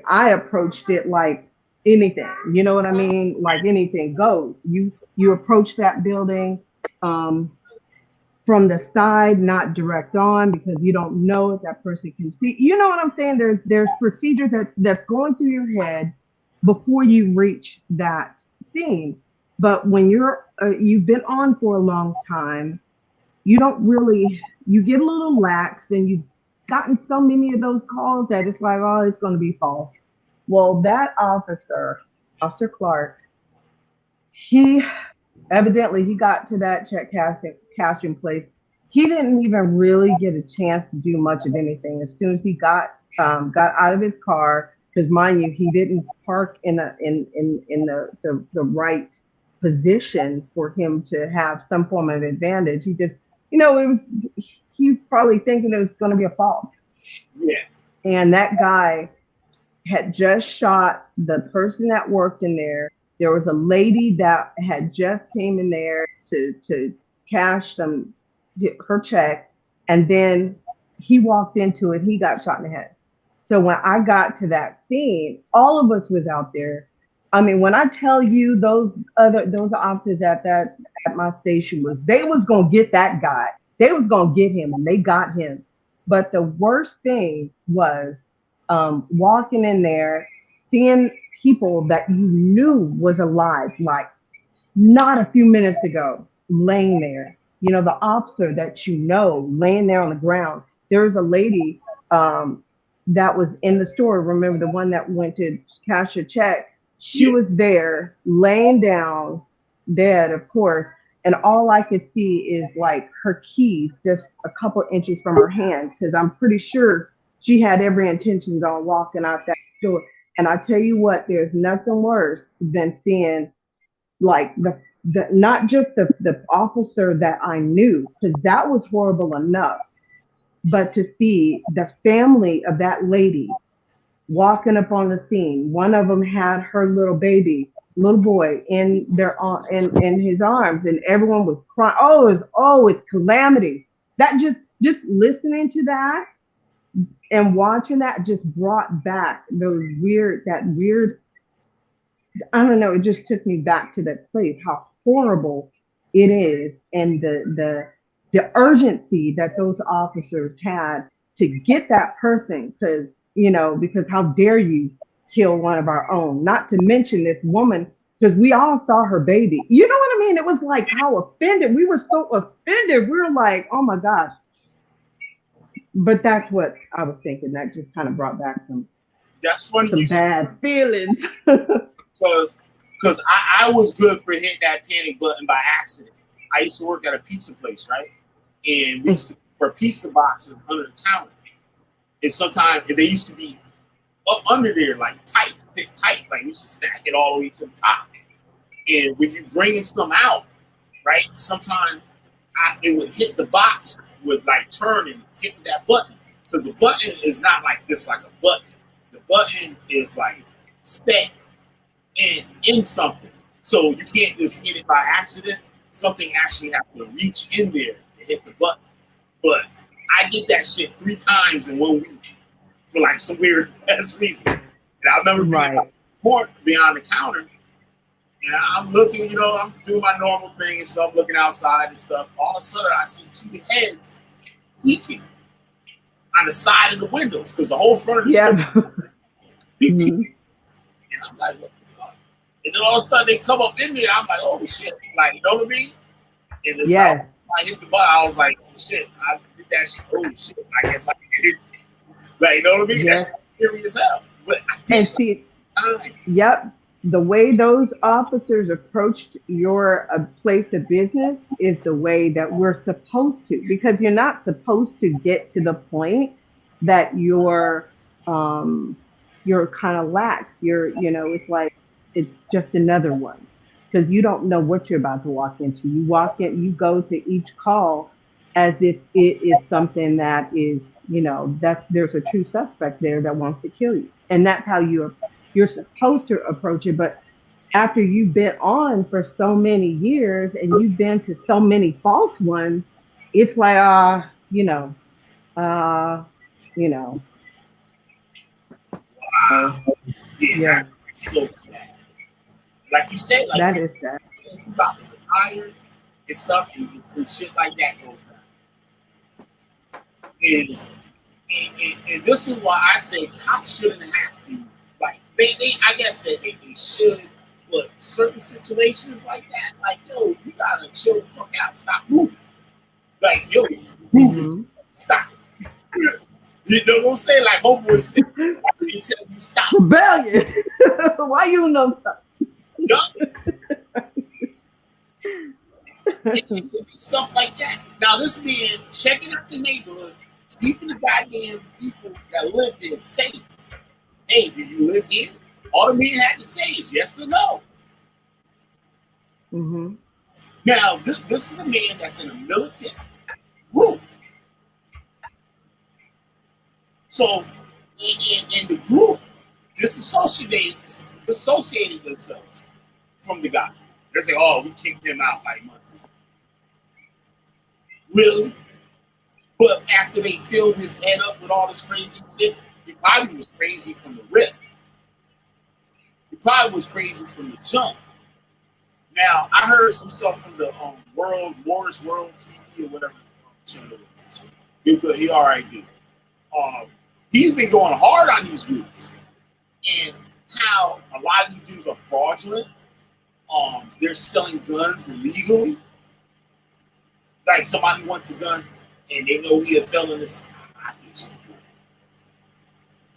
I approached it like anything. You know what I mean? Like anything goes. You approach that building from the side, not direct on, because you don't know if that person can see. You know what I'm saying? There's procedure that's going through your head before you reach that scene. But when you've been on for a long time, you don't really, you get a little lax, and you've gotten so many of those calls that it's like, oh, it's going to be false. Well, that Officer Clark, he evidently he got to that check cashing place. He didn't even really get a chance to do much of anything. As soon as he got out of his car, because mind you, he didn't park in the right position for him to have some form of advantage. He just, it was, he's probably thinking it was going to be a false.
Yeah.
And that guy had just shot the person that worked in there. There was a lady that had just came in there to cash her check, and then he walked into it. He got shot in the head. So when I got to that scene, all of us was out there. I mean, when I tell you those officers at my station they was gonna get that guy. They was gonna get him, and they got him. But the worst thing was walking in there, seeing people that you knew was alive, like not a few minutes ago, laying there. The officer that laying there on the ground. There's a lady that was in the store. Remember the one that went to cash a check? She was there laying down, dead, of course. And all I could see is like her keys just a couple inches from her hand, because I'm pretty sure she had every intention on walking out that store. And I tell you what, there's nothing worse than seeing like the not just the officer that I knew, because that was horrible enough, but to see the family of that lady walking up on the scene. One of them had her little boy in his arms, and everyone was crying. It's calamity. That just listening to that and watching that just brought back that weird, I don't know, it just took me back to that place, how horrible it is, and the urgency that those officers had to get that person, because how dare you kill one of our own, not to mention this woman, because we all saw her baby. You know what I mean? It was like how offended, we were so offended. We were like, oh my gosh. But that's what I was thinking. That just kind of brought back some bad feelings.
Because I was good for hitting that panic button by accident. I used to work at a pizza place, right? And we used to for pizza boxes under the counter. And sometimes they used to be up under there, like thick, like we used to stack it all the way to the top. And when you bringing some out, right, sometimes it would hit the box, would like turn and hit that button. Because the button is not like this, like a button. The button is like set in something. So you can't just hit it by accident. Something actually has to reach in there to hit the button. But I did that shit 3 times in 1 week for like some weird ass reason. And I remember being
Right.
court behind the counter, and I'm looking, you know, I'm doing my normal thing and stuff, looking outside and stuff. All of a sudden, I see two heads peeking on the side of the windows because the whole front of the store
Yeah.
peeking. And I'm like, what the fuck? And then all of a sudden, they come up in there. I'm like, oh shit, like, you know what I mean? And it's like,
Yes.
I hit the button. I was like, oh shit, I did that shit. Oh shit, I guess I did it. Like, you know what I mean?
Yes.
That's scary as hell. But I
And
did
see,
times.
yep, the way those officers approached your place of business is the way that we're supposed to, because you're not supposed to get to the point that you're kind of lax. It's like it's just another one, because you don't know what you're about to walk into. You walk in, you go to each call as if it is something that is, that there's a true suspect there that wants to kill you, and that's how you're supposed to approach it. But after you've been on for so many years and you've been to so many false ones, it's like, uh, you know, so
Yeah,
yeah,
that's so sad. Like you said, like
that is that.
it's about to retire and stuff, and some shit like that goes down. And this is why I say cops shouldn't have to, like, they I guess that they should, but certain situations like that, like, yo, you gotta chill the fuck out, stop moving. Like, yo, moving,
Hmm.
stop. You know what I'm saying? Like homeboy said, after they tell you stop,
Rebellion. Why you know
yup, stuff like that. Now this man checking out the neighborhood, keeping the goddamn people that live there safe. Hey, do you live here? All the man had to say is yes or no.
hmm
Now, this is a man that's in a militant group. So, in the group, dissociated themselves from the guy. They say, oh, we kicked him out like months ago. Really? But after they filled his head up with all this crazy shit, he probably was crazy from the rip. He probably was crazy from the jump. Now, I heard some stuff from the Morris World TV or whatever channel it is. He good. He all right, dude. He's been going hard on these groups and how a lot of these dudes are fraudulent. They're selling guns illegally. Like somebody wants a gun and they know he a felon. I get you a gun.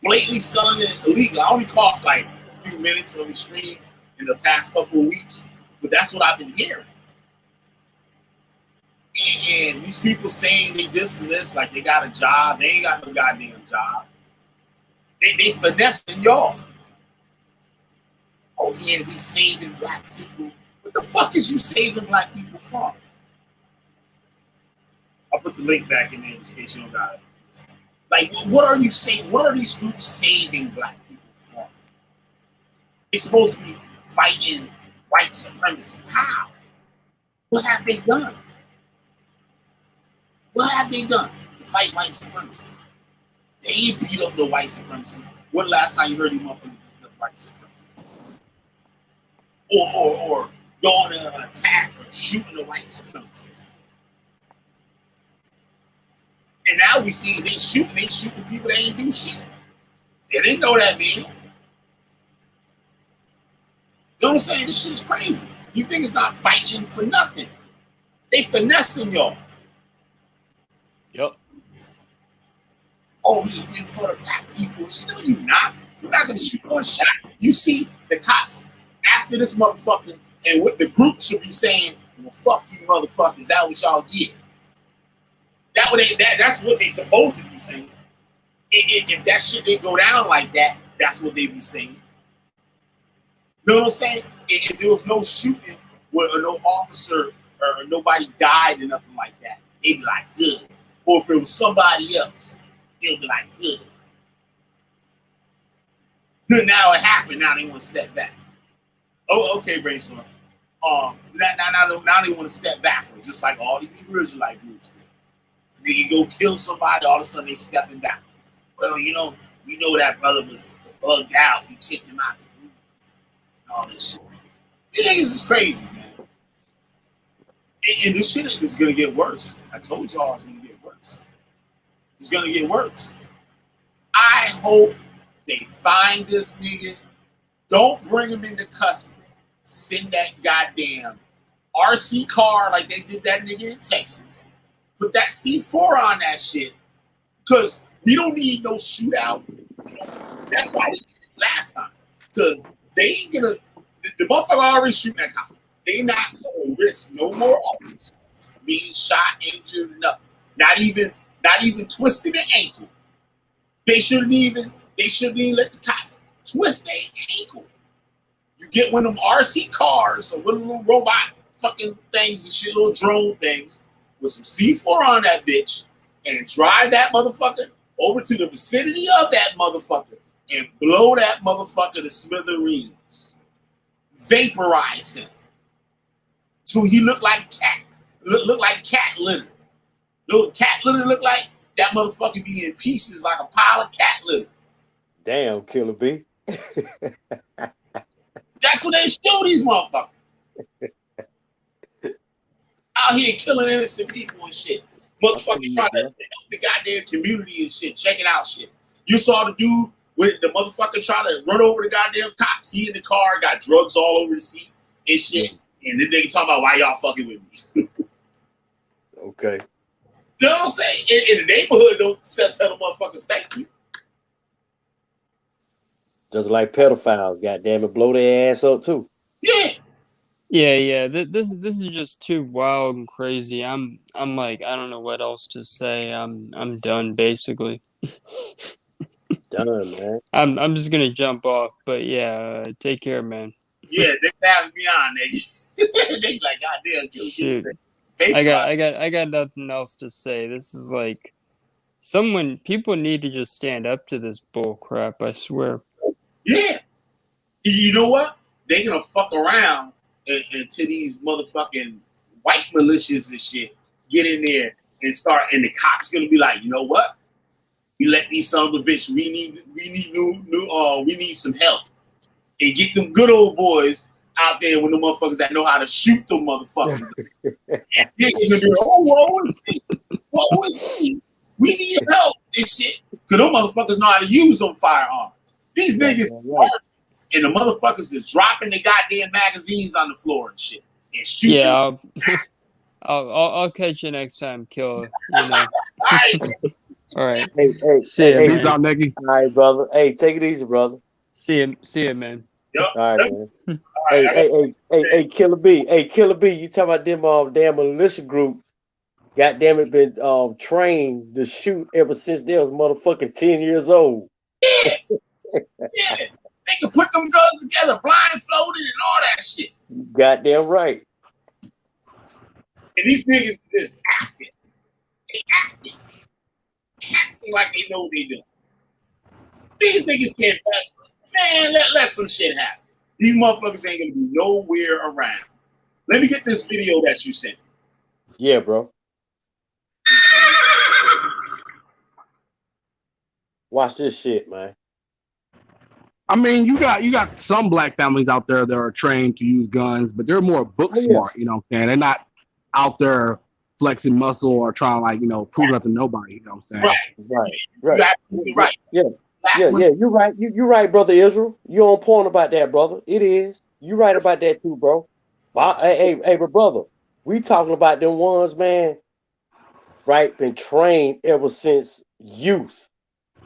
Blatantly selling it illegal. I only caught like a few minutes on the stream in the past couple of weeks, but that's what I've been hearing. And these people saying they this and this, like they got a job, they ain't got no goddamn job. They finessing y'all. Oh yeah, we saving black people. What the fuck is you saving black people from? I'll put the link back in there in case you don't got it. Like, what are you saying? What are these groups saving black people from? They're supposed to be fighting white supremacy. How? What have they done? What have they done to fight white supremacy? They beat up the white supremacists. When last time you heard them motherfuckers beat up white supremacists? Or going to attack or shooting the white supremacists? And now we see they shooting people that ain't do shit. They didn't know that, man. You know what I'm saying? This shit is crazy. You think it's not fighting for nothing. They finessing y'all.
Yep.
Oh, he's been for the black people. No, you're not. You're not going to shoot one shot. You see the cops after this motherfucker, and what the group should be saying, well, fuck you motherfuckers. That what y'all get. That's what they supposed to be saying. If that shit they go down like that, that's what they be saying. You know what I'm saying? If there was no shooting where no officer or nobody died or nothing like that, they'd be like, good. Or if it was somebody else, they'll be like, good. Now it happened. Now they want to step back. Oh, okay, brainstorm. Now they want to step backwards, just like all the Hebrew Israelite groups do. Nigga go kill somebody, all of a sudden they stepping back. Well, you know, We know that brother was bugged out. We kicked him out the room and all this shit. These niggas is crazy, man. And this shit is gonna get worse. I told y'all it's gonna get worse. It's gonna get worse. I hope they find this nigga. Don't bring him into custody. Send that goddamn RC car like they did that nigga in Texas. Put that C4 on that shit. Because we don't need no shootout. That's why they did it last time. Because they ain't gonna, the motherfucker already shooting that cop. They not gonna risk no more officers being shot, injured, nothing. Not even twisting the ankle. They shouldn't even let the cops twist their ankle. You get one of them RC cars or one of them little robot fucking things and shit, little drone things, with some C4 on that bitch, and drive that motherfucker over to the vicinity of that motherfucker and blow that motherfucker to smithereens. Vaporize him. Till he look like cat. Look like cat litter. Little cat litter look like that motherfucker be in pieces like a pile of cat litter.
Damn, Killer B.
That's what they show these motherfuckers. Out here killing innocent people and shit. Motherfuckers trying to help the goddamn community and shit, checking out shit. You saw the dude with the motherfucker trying to run over the goddamn cops. He in the car, got drugs all over the seat and shit. And then they can talk about why y'all fucking with me.
Okay.
You know what I'm saying? In the neighborhood, don't tell the motherfuckers thank you.
Just like pedophiles, goddamn it, blow their ass up too.
Yeah.
Yeah. This is just too wild and crazy. I'm like, I don't know what else to say. I'm done basically.
Done, man.
I'm just gonna jump off, but yeah, take care, man.
Yeah, they have me on, nigga. They like, goddamn,
Shoot. I got nothing else to say. This is like people need to just stand up to this bull crap, I swear.
Yeah. You know what? They gonna fuck around until these motherfucking white militias and shit get in there and the cops gonna be like, you know what? We let these sons of a bitch. We need some help. And get them good old boys out there with the motherfuckers that know how to shoot them motherfuckers. They're gonna be like, woe is me. We need help and shit. Cause them motherfuckers know how to use them firearms. These niggas hurt. And the motherfuckers is dropping their goddamn magazines on the floor and shit. And shooting.
Yeah, I'll catch you next time, Killer. You know. All right.
Hey,
see ya, man.
Out, Nicky.
All right, brother. Hey, take it easy, brother.
See ya, man.
Yep.
All right, man. Hey, Killer B. Hey, Killer B, you talking about them damn militia groups. Goddamn it, been trained to shoot ever since they was motherfucking 10 years old.
Yeah. They can put them guns together, blindfolded and all that shit.
Goddamn right.
And these niggas just acting. They acting. Acting like they know what they do. These niggas can't man, let some shit happen. These motherfuckers ain't gonna be nowhere around. Let me get this video that you sent.
Yeah, bro. Watch this shit, man.
I mean, you got some black families out there that are trained to use guns, but they're more book smart, you know what I'm saying? They're not out there flexing muscle or trying to, like, you know, prove nothing to nobody, you know what I'm saying?
Right.
Yeah. You're right. You're right, brother Israel. You're on point about that, brother. It is. You're right about that too, bro. Hey, but brother, we talking about them ones, man, right? Been trained ever since youth.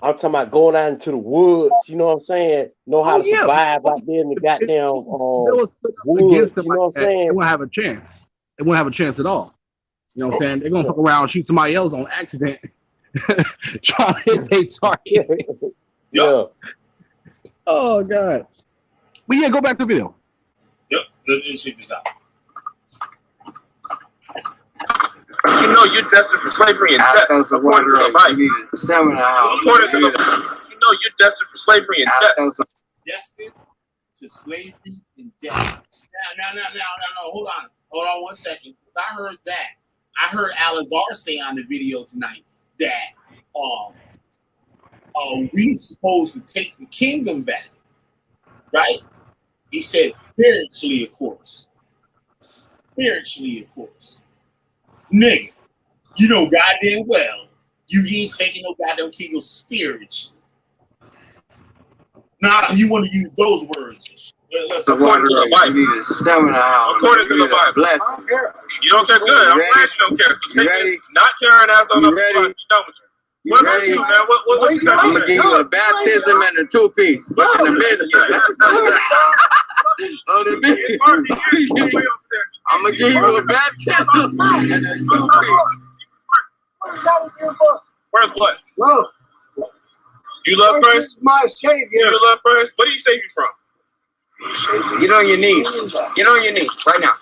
I'm talking about going out into the woods, you know what I'm saying? Know how to survive out there in the goddamn woods, you know what I'm saying?
They won't have a chance. They won't have a chance at all. You know what I'm saying? They're going to fuck around and shoot somebody else on accident. Trying to hit their target.
Yeah.
Oh, God. But yeah, go back to the video.
Yep. Let's check this out.
You know you're destined for slavery and death. According to the Bible. You know you're destined for slavery and death.
Destined to slavery and death. Now, hold on 1 second. Because I heard that. I heard Alizar say on the video tonight that are we supposed to take the kingdom back? Right? He said spiritually, of course. Spiritually, of course. Nigga, you know goddamn well you ain't taking no goddamn kingdom spiritually. Now you want to use those words and shit.
According to the Bible. According to the Bible. You don't care? Good. I'm glad you don't care. So take it, not caring as on the front. Be done with you. What about you, man? What you got?
I'm gonna give you a baptism and a two-piece. But in the midst, I'm gonna give you a baptism and a two-piece.
Where's what?
Love.
You love Christ?
My Savior.
You love Christ? Where do you save you from?
Get on your knees. Get on your knees right now.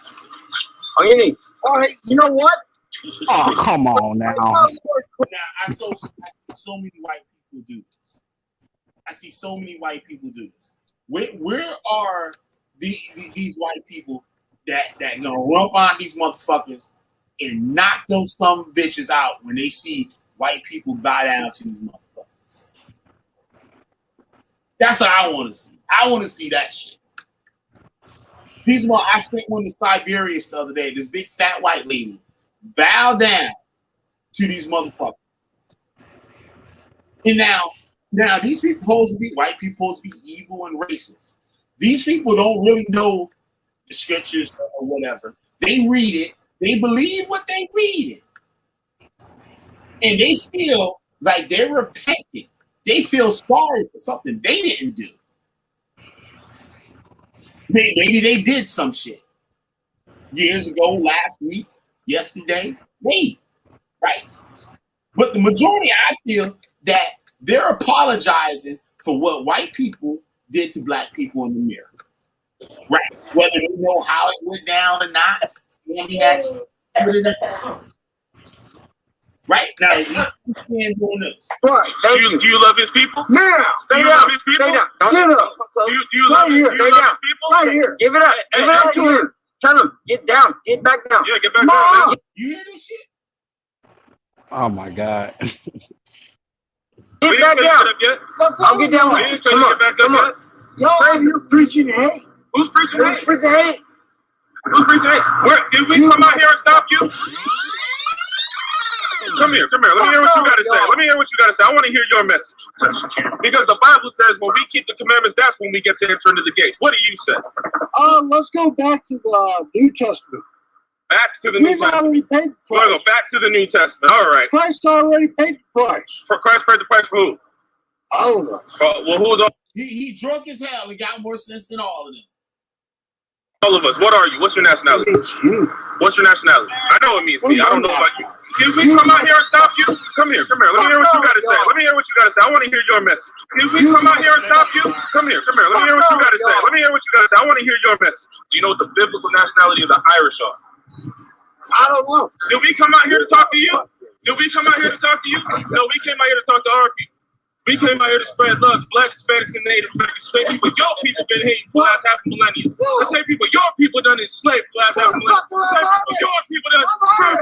On your knees. All right. You know what?
Oh, come on now.
Now, I see so many white people do this. I see so many white people do this. Where are these white people that gonna run on these motherfuckers and knock those some bitches out when they see white people bow down to these motherfuckers? That's what I want to see. I want to see that shit. I sent one to Siberia the other day. This big fat white lady bow down to these motherfuckers. And now these people supposed to be white people, supposed to be evil and racist. These people don't really know the scriptures or whatever. They read it, they believe what they read it, and they feel like they're repenting. They feel sorry for something they didn't do. Maybe they did some shit years ago, last week, yesterday, maybe, right? But the majority, I feel that they're apologizing for what white people did to black people in America, right? Whether they know how it went down or not, Sandy had right now. We doing this.
Right.
Do you love his people?
Now,
Do you love his people?
Stay down. Get up.
Do you love his people?
Right here. Give it up. Give it up to him. Tell him. Get down. Get back down.
Yeah, get back down. Man.
You hear this shit?
Oh my God.
Get back down. I'll get down.
Come on.
Y'all, you're preaching hate.
Who's preaching hate?
Who's preaching hate?
Who's preaching hate? Where did we come out here and stop you? Come here. Let me hear what you gotta say. I want to hear your message. Because the Bible says when we keep the commandments, that's when we get to enter into the gates. What do you say?
Let's go back to the New Testament.
Back to the New Testament.
We're
going to go back to the New Testament. All right.
Christ already paid the price.
For Christ paid the price for who?
All of us.
Well, who's all?
He drunk as hell and got more sense than all of them.
All of us. What are you? What's your nationality?
It's you.
What's your nationality? I know it means me. I don't know about you. Did we come out here and stop you? Come here. Let me hear what you got to say. I want to hear your message. Did we come out here and stop you? Come here. Let me hear what you got to say. I want to hear your message. Do you know what the biblical nationality of the Irish are?
I don't know.
Did we come out here to talk to you? No, we came out here to talk to our people. We came out here to spread love to Black, Hispanics, and Native Americans. The same people your people been hating for the last half a millennium. The same people your people done enslaved for the last half a millennium. The same people your people done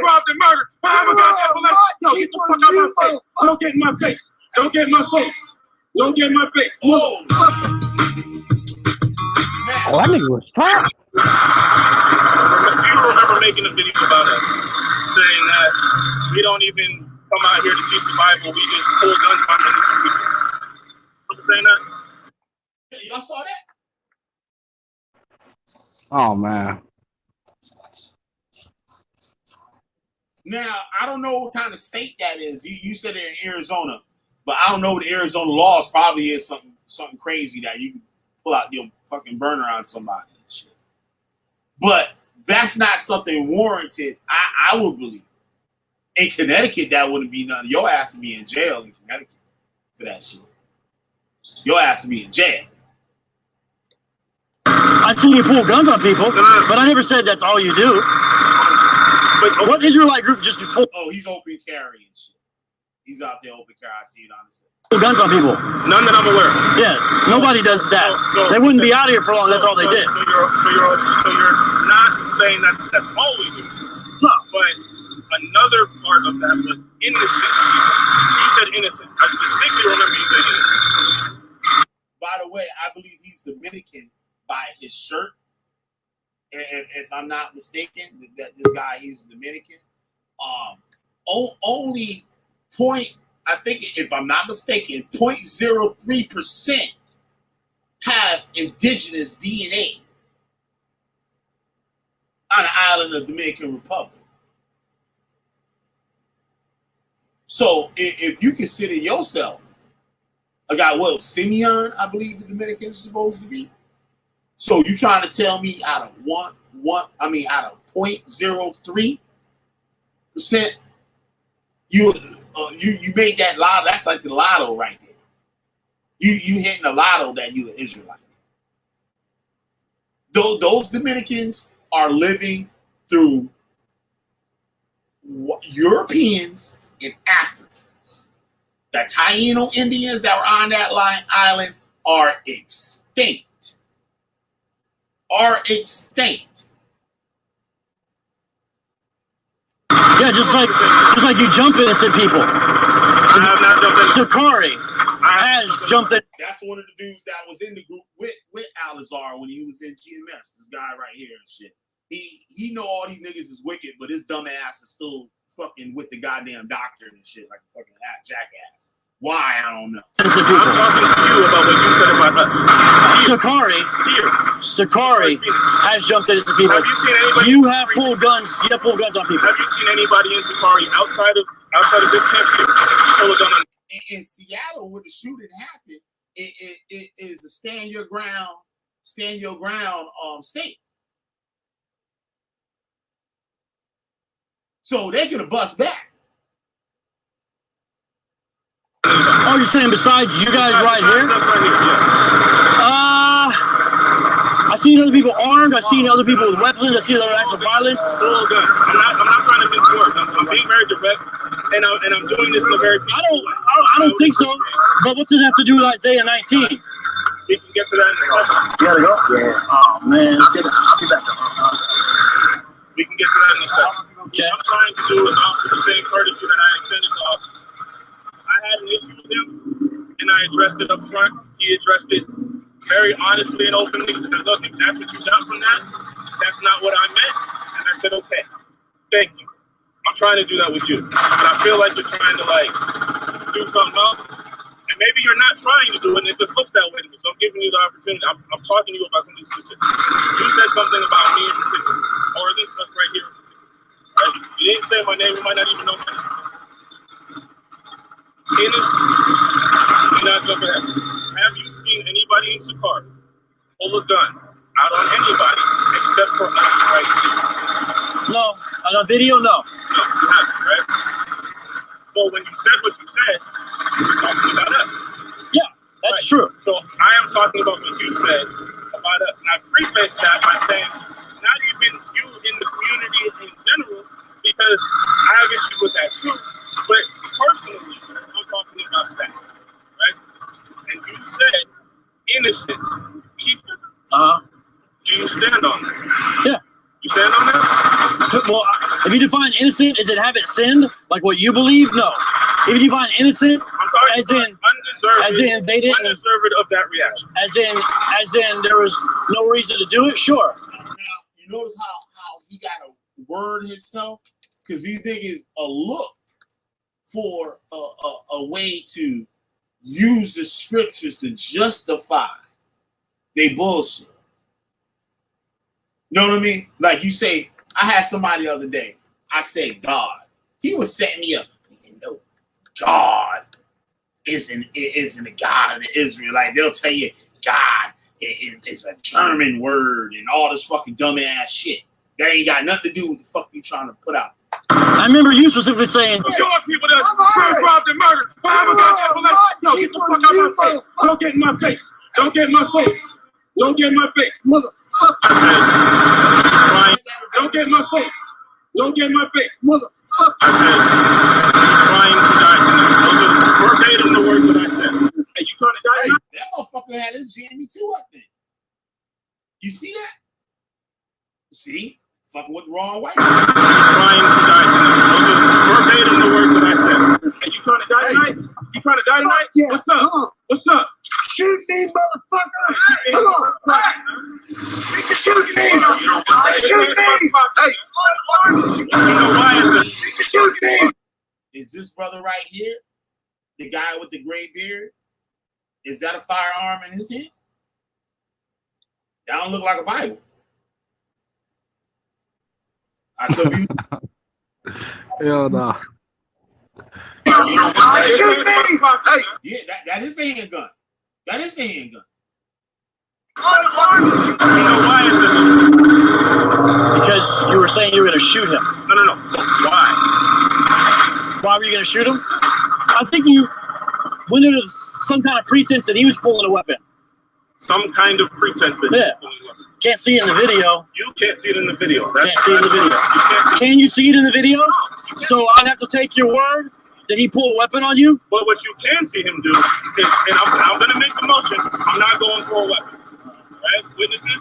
robbed and murdered for half a goddamn millennium. Get the fuck out of my face. Don't get in my face. Don't get in my face. Don't get in my face.
Oh,
that nigga was fat.
You remember making a video about us saying that we don't even come out here to teach the Bible, we just pull guns on them. Remember saying that?
Y'all saw that?
Oh man.
Now, I don't know what kind of state that is. You said they're in Arizona, but I don't know what the Arizona laws probably is something crazy that you can pull out your fucking burner on somebody and shit. But that's not something warranted, I would believe. In Connecticut, that wouldn't be nothing. Your ass would be in jail in Connecticut for that shit. Your ass would be in jail.
I've seen you pull guns on people, but I never said that's all you do. But what Israelite group just pull?
Oh, he's open carry and shit. He's out there open carry. I see it on the side.
Pull guns on people.
None that I'm aware of.
Yeah, nobody does that. They wouldn't be out of here for long. That's all they did.
So you're not saying that's all we do. No, but
another part of that was innocent people. You said innocent. I distinctly remember you saying innocent.
By the way, I believe he's Dominican by his shirt. And if I'm not mistaken, that this guy, he's Dominican. Only I think if I'm not mistaken, 0.03% have indigenous DNA on the island of Dominican Republic. So if you consider yourself a guy, Simeon, I believe the Dominicans are supposed to be. So you trying to tell me out of out of 0.03%, you made that lotto. That's like the lotto right there. You hitting the lotto that you an Israelite. Those Dominicans are living through Europeans and Africans. The Taino Indians that were on that island are extinct.
Yeah, just like you jump innocent people.
I have not jumped in.
Sicarii has jumped in.
That's one of the dudes that was in the group with Alizar when he was in GMS. This guy right here and shit. He know all these niggas is wicked, but his dumb ass is still fucking with the goddamn doctor and shit like a fucking jackass. Why? I don't know.
I'm talking to you about what you said about us.
Sicarii has jumped innocent people.
Have you seen anybody?
You have pulled guns on people.
Have you seen anybody in Sicarii outside of this camp here pull a gun on?
In Seattle, where the shooting happened, it is a stand your ground state. So they could have bust back.
Oh, you're saying besides you guys right here? I've seen other people armed. I've seen other people with weapons. I've seen other acts of violence.
Full guns. I'm not trying to mince words. I'm being very direct, and I'm doing this in a very.
I don't think so. But what's it have to do with Isaiah 19?
We can get to that in a second.
You gotta go. Yeah. Oh man. I'll be back.
We can get to that in a second.
Okay.
I'm trying to do is offer the same courtesy that I extended to officer. I had an issue with him, and I addressed it up front. He addressed it very honestly and openly. He said, look, if that's what you got from that, that's not what I meant. And I said, okay, thank you. I'm trying to do that with you. But I feel like you're trying to, do something else. And maybe you're not trying to do it, and it just looks that way to me. So I'm giving you the opportunity. I'm talking to you about something specific. You said something about me in particular, or at least us right here. Right? You didn't say my name. You might not even know my name. Innocent, not jump ahead. Have you seen anybody in Sicarii pull a gun out on anybody except for us right here?
No. On a video, no.
No, you haven't, right? So when you said what you said, you're talking about us.
Yeah, that's true.
So I am talking about what you said about us. And I preface that by saying not even you in the community in general, because I have issues with that too, but personally, I'm talking about that, right? And you said innocent people. Do you stand on that?
Yeah.
You stand on that?
Well, if you define innocent, is it haven't sinned, like what you believe? No. If you define innocent, as in they didn't,
undeserved of that reaction.
As in there was no reason to do it. Sure.
Now you notice how he got to word himself, because these niggas look for a way to use the scriptures to justify they bullshit. You know what I mean? Like you say, I had somebody the other day, I said God. He was setting me up. You know, God isn't a God of the Israelite. They'll tell you God is a German word and all this fucking dumb ass shit. That ain't got nothing to do with the fuck you trying to put out.
I remember you specifically saying,
"Your people that robbed and murdered. No, get the fuck out of my face! Don't get in my face! Don't get in my face! Don't get in my face, motherfucker! Don't get in my face! Don't get in my face, motherfucker!" I said, "Trying to die tonight." Those are verbatim the words that I said. Hey, you trying to die tonight?
That motherfucker had his jammy too up there. You see that? See? Fucking with the wrong white.
Trying to die tonight. Those are verbatim the words that I said. And you trying to die tonight? You trying to die tonight?
Yeah.
What's up? What's up?
Shoot me, motherfucker! Come on! You can shoot me! Shoot me!
Hey! You know why?
You can shoot me!
Is this brother right here, the guy with the gray beard? Is that a firearm in his hand? That don't look like a Bible. I could be.
Hell no.
Shoot me!
Hey!
Yeah, that is a handgun. That is a handgun.
You know why?
Because you were saying you were going to shoot him.
No. Why?
Why were you going to shoot him? I think you went into some kind of pretense that he was pulling a weapon.
Some kind of pretense that
Yeah. Can't see it in the video.
You can't see it in the video.
Can't see it in the video. Can you see it in the video? So I'd have to take your word that he pulled a weapon on you?
But what you can see him do is, and I'm going to make the motion, I'm not going for a weapon. Right? Witness this.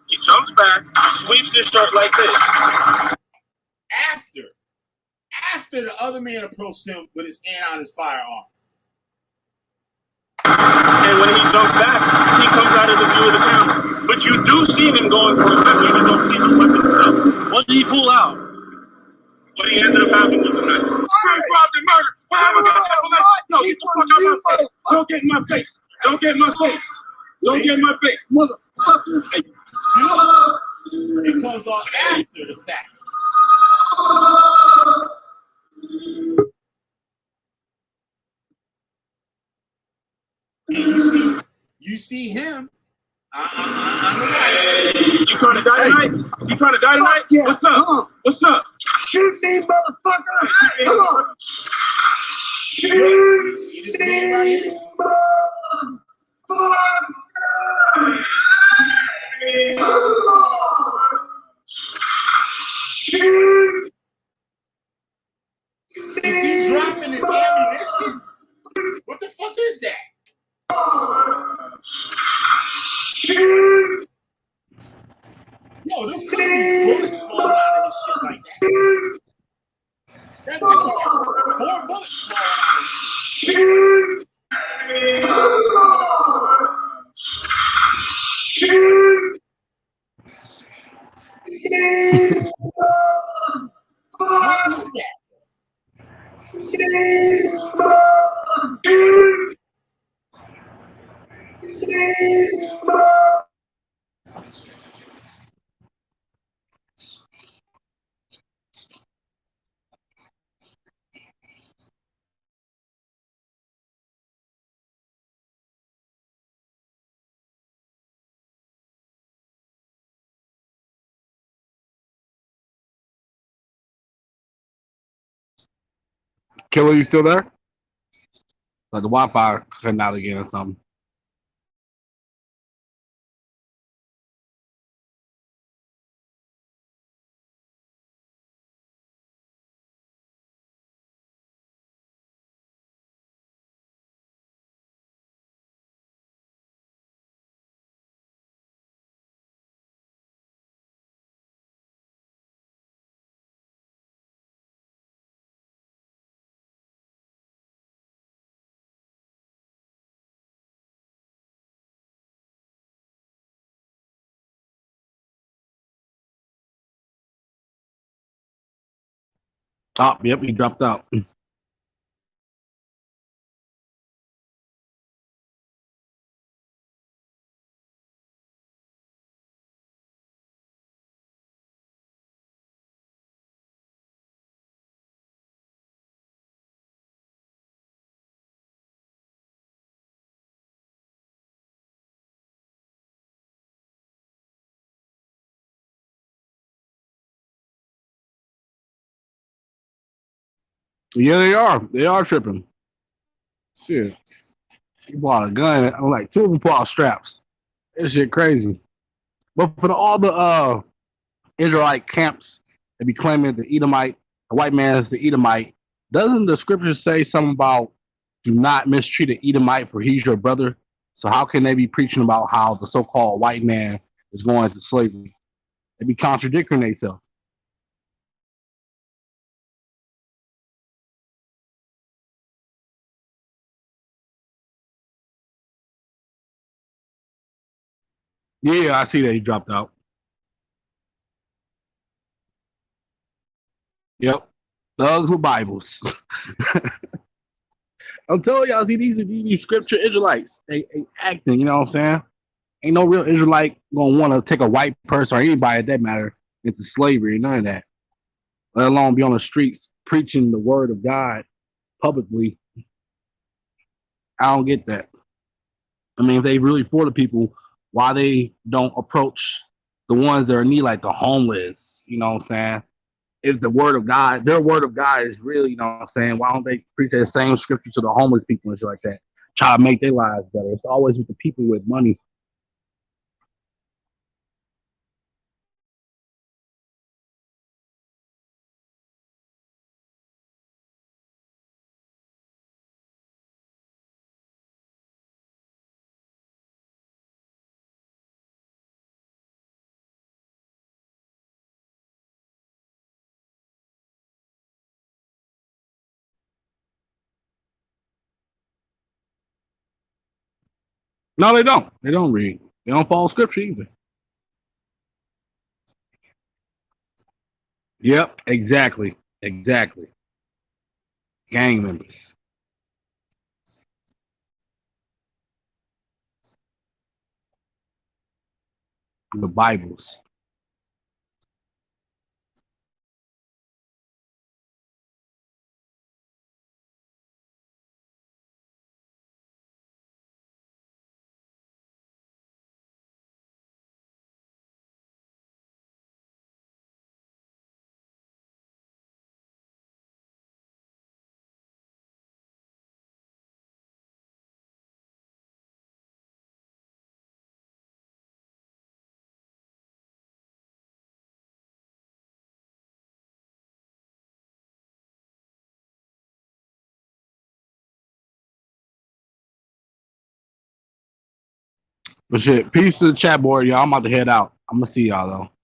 He jumps back, sweeps his shirt like this.
After the other man approached him with his hand on his firearm.
And when he jumps back, he comes out of the view of the camera. But you do see him going for a weapon. You just don't see the weapon itself.
What did he pull out?
What he ended up having was a knife. Grand robbed and murdered. Why have I got to No, get the fuck out of my face. Don't get in my face. Don't get in my face. Don't get in my face.
Motherfucker. It comes off after the fact. And you see him on the right.
You trying to die tonight? You trying to die tonight?
Yeah.
What's up? What's up?
Shoot me, motherfucker! Come on! Shoot
You see this man right here?
Shoot!
Is he dropping his ammunition? What the fuck is that?
Shoot!
Yo, this could be bullets falling out of his shit like that. That's like 4 bullets falling out of his shit.
Shoot! Shoot!
What is that?
Killer, you still there? Like the Wi-Fi cutting out again or something. Oh, yep, he dropped out. Yeah, they are. They are tripping. Shit. He bought a gun. I'm like, 2 of them pull out straps. That shit crazy. But for all the Israelite camps that be claiming the Edomite, the white man is the Edomite, doesn't the scriptures say something about do not mistreat an Edomite for he's your brother? So how can they be preaching about how the so-called white man is going to slavery? They be contradicting themselves. Yeah, I see that he dropped out. Yep. Thugs with Bibles. I'm telling y'all, see, these scripture Israelites, they acting, you know what I'm saying? Ain't no real Israelite gonna want to take a white person or anybody at that matter into slavery, none of that. Let alone be on the streets preaching the word of God publicly. I don't get that. I mean, if they really for the people, why they don't approach the ones that are in need, like the homeless, you know what I'm saying? If the word of God, their word of God is real, you know what I'm saying? Why don't they preach that same scripture to the homeless people and shit like that? Try to make their lives better. It's always with the people with money. No, they don't. They don't read. They don't follow scripture either. Yep, exactly. Exactly. Gang members. The Bibles. But shit, peace to the chat board, y'all. I'm about to head out. I'm gonna see y'all though.